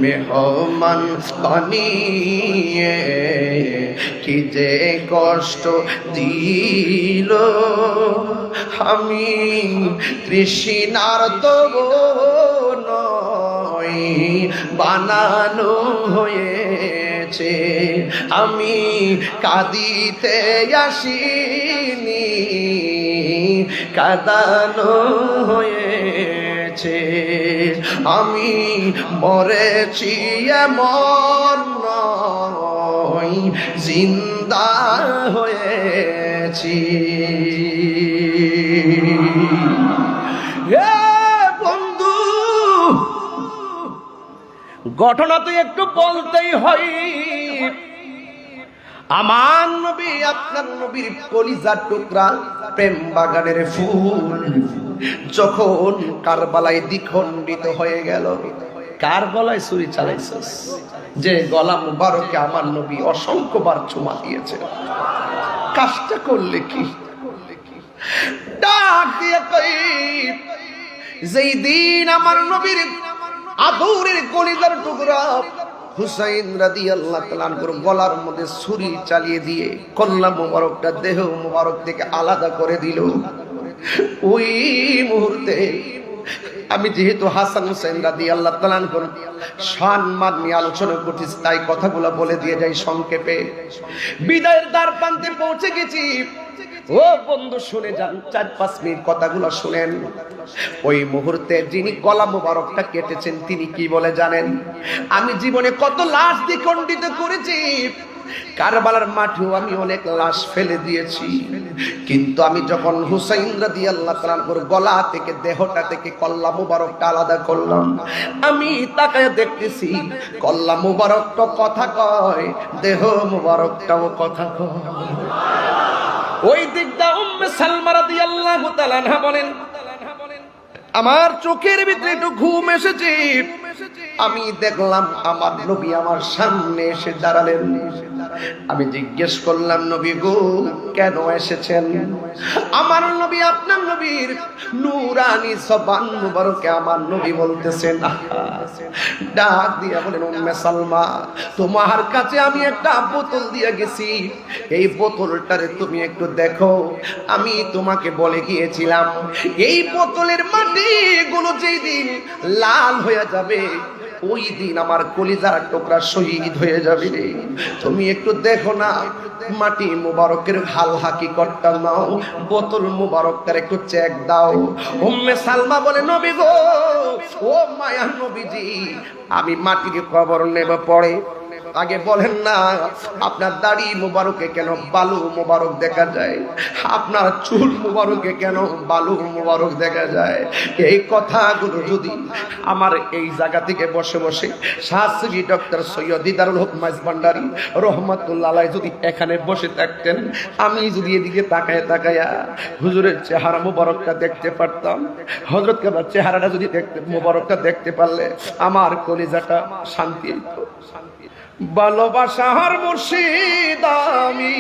মেহমান বানিয়ে কি যে কষ্ট দিল। আমি তৃষ্ণার তবু নয় বানানো হয়েছে, আমি কাঁদিতে আসিনি কাঁদানো হয়েছে। আমি মরেছি এমন নয় জিন্দা হয়েছি। বন্ধু, ঘটনা তো একটু বলতেই হয়। আমার নবী আপনার নবীর কলিজার টুকরা প্রেম বাগানের ফুল যখন কারবালায় দ্বিখণ্ডিত হয়ে গেল। কার গলায় ছুরি চালাইছিস? যে গলা মুবারকে আমার নবী অসংখ্যবার চুমা দিয়েছে। কাজটা করলে কি? ডাক দিয়ে কই, যেই দিন আমার নবীর আদরের কলিজার টুকরা হুসাইন রাদিয়াল্লাহু তাআলা আনহুর গলার মধ্যে ছুরি চালিয়ে দিয়ে কল্লা মোবারকটা দেহ মোবারক থেকে আলাদা করে দিল, ওই মুহূর্তে আমি যেহেতু হাসান হুসাইন রাদিয়াল্লাহু তাআলা আনহুর সম্মান নিয়ে আলোচনা করতেছি, তাই কথাগুলো বলে দিয়ে যাই সংক্ষেপে। বিদায়ের দ্বার প্রান্তে পৌঁছে গেছি। ও বন্ধু শুনে যান, 4-5 মিনিট কথাগুলো শুনেন। ওই মুহূর্তে যিনি গলা মোবারকটা কেটেছেন তিনি কি বলে জানেন? আমি জীবনে কত লাশ দ্বিখণ্ডিত করেছি, কারবালার মাঠেও আমি অনেক লাশ ফেলে দিয়েছি, কিন্তু আমি যখন হুসাইন রাদিয়াল্লাহু তাআলা আনহুর গলা থেকে দেহটা থেকে কল্লা মোবারকটা আলাদা করলাম, আমি তাকায় দেখতেছি কল্লা মোবারকটা কথা কয়, দেহ মোবারকটাও কথা কয়। ওই দিকটা উম্মে সালমা রাদিয়াল্লাহু তাআলা আনহা বলেন, আমার চোখের ভিতরে একটু ঘুম এসেছে, আমি দেখলাম আমার নবী আমার সামনে এসে দাঁড়ালেন। আমি জিজ্ঞেস করলাম, নবী গো কেন এসেছেন? আমার নবী আপনার নবীর নূরানি জবান মুবারকে আমার নবী বলতেছেন, ডাক দিয়া বলেন, উম্মে সালমা তোমার কাছে আমি একটা বোতল দিয়ে গেছি, এই বোতলটারে তুমি একটু দেখো। আমি তোমাকে বলে গিয়েছিলাম এই বোতলের মাটিগুলো যেই দিন লাল হয়ে যাবে ওই দিন আমার কলিজার টুকরা শহীদ হয়ে যাবে রে। তুমি একটু দেখো না, মাটি মুবারকের হাল হাকিকতটা নাও, বোতল মুবারকটার একটু চেক দাও। উম্মে সালমা বলে, নবী গো, ও মায়ার নবীজি, আমি মাটিকে কবর নেব পরে, আগে বলেন না আপনার দাড়ি মুবারকে কেন বালু মুবারক দেখা যায়, আপনার চুল মুবারকে কেন বালু মুবারক দেখা যায়? এই কথাগুলো যদি আমার এই জায়গা থেকে বসে বসে শাস্ত্রী ডক্টর সৈয়দ দিদারুল হক মাইজ ভান্ডারী রহমাতুল্লাহ আলাইহি যদি এখানে বসে থাকতেন, আমি যদি এদিকে তাকায় তাকায়া হুজুরের চেহারা মুবারকটা দেখতে পারতাম, হযরত কাবার চেহারাটা যদি দেখতে মুবারকটা দেখতে পারলে আমার কলিজাটা শান্তি হতো। ভালোবাসার মুর্শিদ আমি,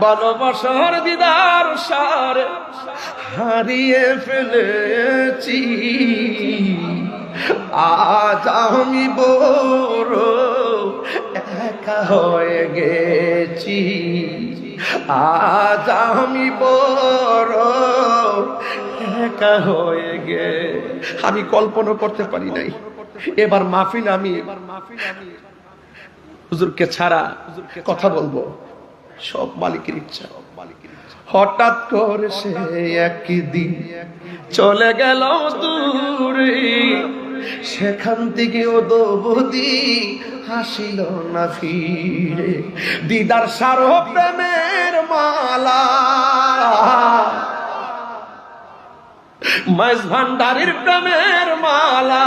ভালোবাসার দিদার সারে হারিয়ে ফেলেছি, আজ আমি বড় একা হয়ে গেছি, আজ আমি বড় একা হয়ে গে। আমি কল্পনা করতে পারি নাই এবার মাহফিল আমি হুজুরকে ছাড়া কথা বলবো, সব মালিকের ইচ্ছা। হঠাৎ করে সে একদিন চলে গেল দূরে, সেখান থেকে ও দৌদি হাসিল না ফিরে। দিদার সারো প্রেমের মালা, মাইজ ভান্ডারীর প্রেমের মালা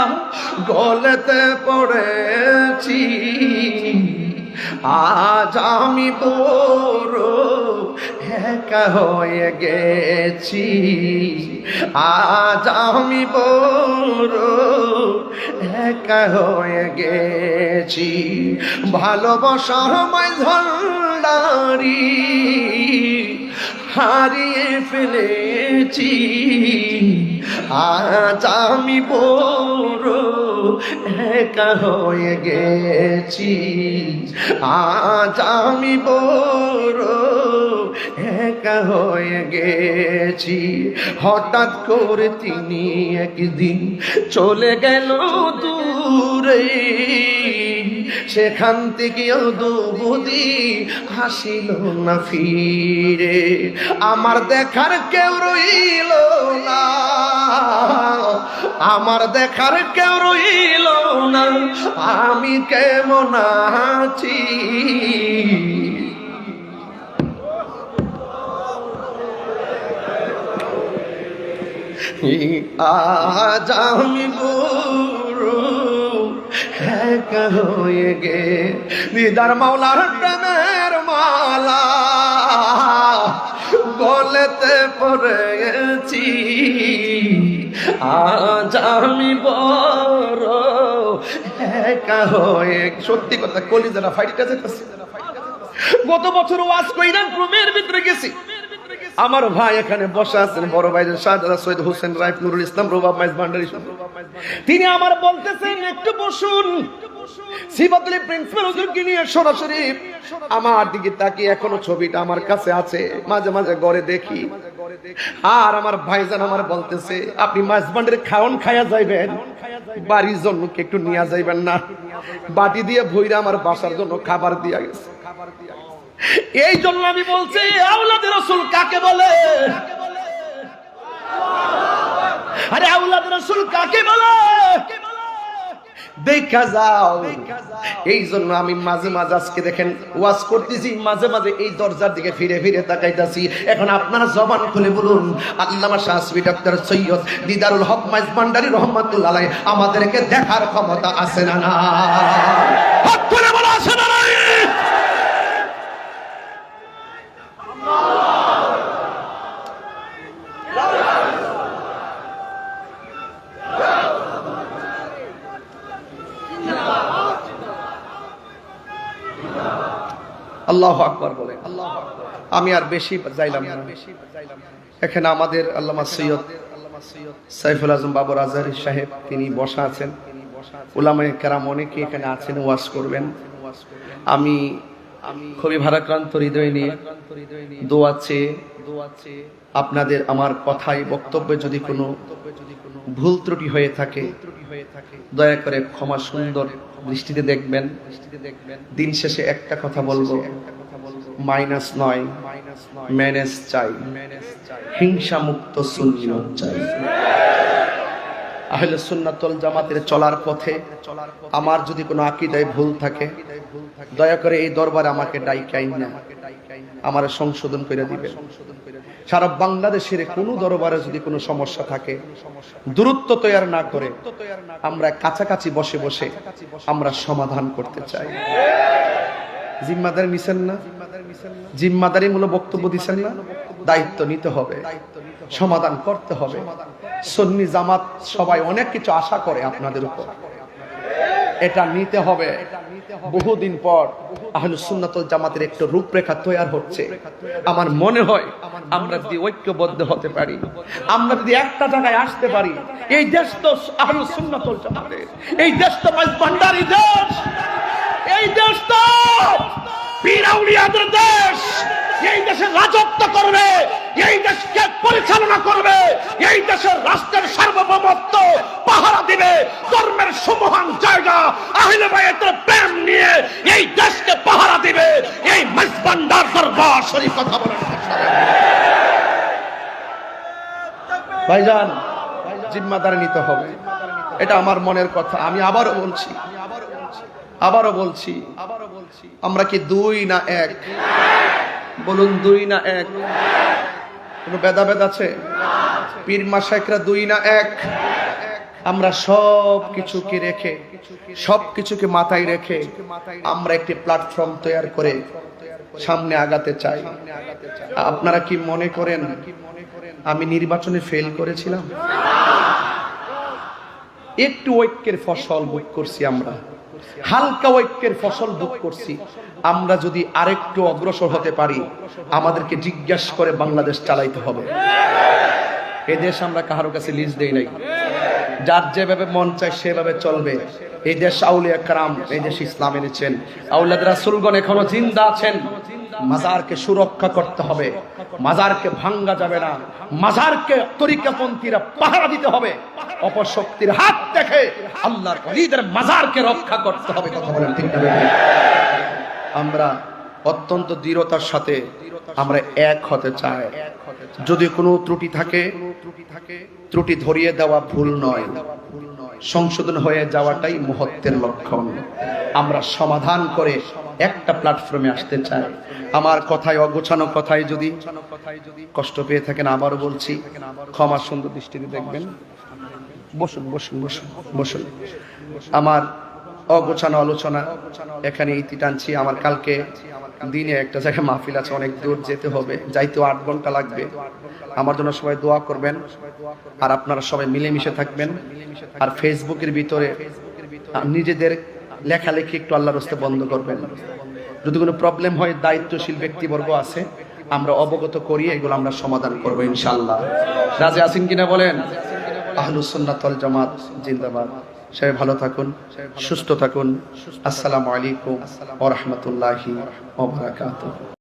গলেতে পড়েছি, আজ আমি বড় একা হয়ে গেছি, আজ আমি বড় একা হয়ে গেছি। ভালোবাসা মাইজ ভান্ডারী হারিয়ে ফেলেছি, আজ আমি বড় একা হয়ে গেছি, আজ আমি বড় একা হয়ে গেছি। হঠাৎ করে তিনি একদিন চলে গেল দূরে, সেখান থেকে দুবুদি হাসিল না ফিরে। আমার দেখার কেউ রইল না, আমার দেখার কেউ রইল না, আমি কেমন আছি। আজ আমি বুড়ো একা হয়ে গে। দিদার মাওলার প্রেমের মালা গলেতে পড়েছি, আজ আমি বড় একা হয়ে। সত্যি কথা, কলিজারা ফাইটটা যেতেছে। গত বছর ওয়াজ কইরা রুমের ভিতরে গেছি, আমার ভাই এখানে বসে আছেন, বড় ভাই শাহজাদা সৈয়দ হোসেন রাইফ নুরুল ইসলাম রুবাব মাইজ ভান্ডারী, তিনি আমার বলতেছেন একটু বসুন। সিবাতুল প্রিন্সিপাল হুজুরকে নিয়ে সরাসরি আমার দিকে তাকিয়ে, এখনো ছবিটা আমার কাছে আছে, মাঝে মাঝে ঘরে দেখি। আর আমার ভাইজান আমার বলতেছে আপনি মাইজ ভান্ডারী খাওন খায়া যাইবেন, বাড়ির জন্য কি একটু নিয়ে যাইবেন না? বাটি দিয়ে ভইরা আমার বাসার জন্য খাবার দিয়া গেছে। এই জন্য আমি বলছি আওলাদে রাসূল কাকে বলে? আরে আওলাদে রাসূল কাকে বলে দেখা যাও। এই জন্য আমি মাঝে মাঝে আজকে দেখেন ওয়াজ করতেছি, মাঝে মাঝে এই দরজার দিকে ফিরে ফিরে তাকাইতাছি। এখন আপনারা জবান খুলে বলুন, আল্লামা শাহসুফি ডক্টর সৈয়দ দিদারুল হক মাইজ ভান্ডারী রহমাতুল্লাহ আলাইহি আমাদেরকে দেখার ক্ষমতা আছে না না? হাত তুলে বলা আছে না নাই? আল্লাহু আকবার বলে। আমি আর বেশি যাইলাম না। এখানে আমাদের আল্লামা সৈয়দ সাইফুল আজম বাবর আজহারী সাহেব তিনি বসা আছেন, উলামায়ে কেরাম অনেকে এখানে আছেন, ওয়াজ করবেন। আমি খুবই ভারাক্রান্ত হৃদয় নিয়ে দোয়া চেয়ে আপনাদের আমার কথায় বক্তব্যে যদি কোনো ভুল ত্রুটি হয়ে থাকে দয়া করে ক্ষমা সুন্দর দৃষ্টিতে দেখবেন। দিন শেষে একটা কথা বলবো, মাইনাস নয়, ম্যানেজ চাই, হিংসা মুক্ত সুন্নাত চাই। আহলে সুন্নাত ওয়াল জামাতের চলার পথে আমার যদি কোনো আকীদায় ভুল থাকে দয়া করে এই দরবারে আমাকে ডাইকাইন না, আমার সংশোধন করে দিবেন। সারা বাংলাদেশের কোন দরবারে যদি কোনো সমস্যা থাকে দূরত্ব তৈরি না করে আমরা কাছাকাছি বসে বসে আমরা সমাধান করতে চাই। জিম্মাদারি নিছেন না? জিম্মাদারিমূলক বক্তব্য দিছেন না? দায়িত্ব নিতে হবে, সমাধান করতে হবে। সুন্নি জামাত সবাই অনেক কিছু আশা করে আপনাদের উপর, এটা নিতে হবে। বহুদিন পর আহলুস সুন্নাত ওয়াল জামাতের একটা রূপরেখা তৈরি হচ্ছে। আমার মনে হয় আমরা যদি ঐক্যবদ্ধ হতে পারি, আমরা যদি একটা জায়গায় আসতে পারি, এই দেশ তো আহলুস সুন্নাত ওয়াল জামাতের, এই দেশ তো মাইজ ভান্ডারী দেশ, এই দেশ তো পীর আউলিয়াদের দেশ। এই দেশে রাজত্ব করবে, এই দেশকে পরিচালনা করবে, এই দেশের রাষ্ট্রের সার্বভৌমত্ব পাহারা দিবে ধর্মের সুমহান জায়গা আহলে বায়াতের প্রেম নিয়ে এই দেশকে পাহারা দিবে এই মাইজ ভান্ডার দরবার শরীফ। কথা বলেন ভাইজান, জিম্মাদারি নিতে হবে, এটা আমার মনের কথা। আমি আবারও বলছি আমরা কি দুই না এক? বলুন দুই না এক? কোনো ভেদাভেদ আছে? পীর মাশায়েখরা দুই না এক? আমরা সব কিছুকে রেখে, সব কিছুকে মাথায় রেখে আমরা একটি প্ল্যাটফর্ম তৈরি করে সামনে আগাতে চাই। আপনারা কি মনে করেন আমি নির্বাচনে ফেল করেছিলাম? একটু ঐক্যের ফসল ভোগ করছি, আমরা হালকা ঐক্যের ফসল ভোগ করছি। আমরা যদি আরেকটু অগ্রসর হতে পারি আমাদেরকে জিজ্ঞাসা করে বাংলাদেশ চালাইতে হবে। এই দেশ আমরা কারো কাছে লিজ দেই নাই, যার যেভাবে মন চায় সেভাবে চলবে। এই দেশ আউলিয়া کرام, এই দেশ ইসলাম এনেছেন, আওলাদ রাসূলগণ এখনো জিন্দা আছেন। মাজারকে সুরক্ষা করতে হবে, মাজারকে ভাঙ্গা যাবে না, মাজারকে তরিকাপন্থীরা পাহারা দিতে হবে, অপশক্তির হাত থেকে আল্লাহর ওলিদের মাজারকে রক্ষা করতে হবে। কথা বলেন ঠিক না? আমরা অত্যন্ত দৃঢ়তার সাথে আমরা এক হতে চাই। যদি কোনো ত্রুটি থাকে ত্রুটি ধরিয়ে দেওয়া ভুল নয়, সংশোধন হয়ে যাওয়াটাই মহত্বের লক্ষণ। আমরা সমাধান করে একটা প্ল্যাটফর্মে আসতে চাই। আমার কথায় অগোছানো কথায় যদি কষ্ট পেয়ে থাকেন আবারও বলছি ক্ষমা সুন্দর দৃষ্টিতে দেখবেন। বসুন বসুন বসুন বসুন। আমার অগোছানো আলোচনা এখানে ইতি টানছি। আমার কালকে দিনে একটা জায়গায় মাহফিল আছে, অনেক দূর যেতে হবে, যাইতেও 8 ঘন্টা লাগবে। আমার জন্য সবাই দোয়া করবেন, আর আপনারা সবাই মিলেমিশে থাকবেন। আর ফেসবুকের ভিতরে নিজেদের লেখালেখি একটু আল্লাহর রাস্তায় বন্ধ করবেন। যদি কোনো প্রবলেম হয় দায়িত্বশীল ব্যক্তিবর্গ আছে, আমরা অবগত করি, এগুলো আমরা সমাধান করবো ইনশাআল্লাহ। রাজি আছেন কিনা বলেন? আহলুস সুন্নাত ওয়াল জামাত জিন্দাবাদ। সবাই ভালো থাকুন, সুস্থ থাকুন। আসসালামু আলাইকুম ওয়া রাহমাতুল্লাহি ওয়া বারাকাতুহু।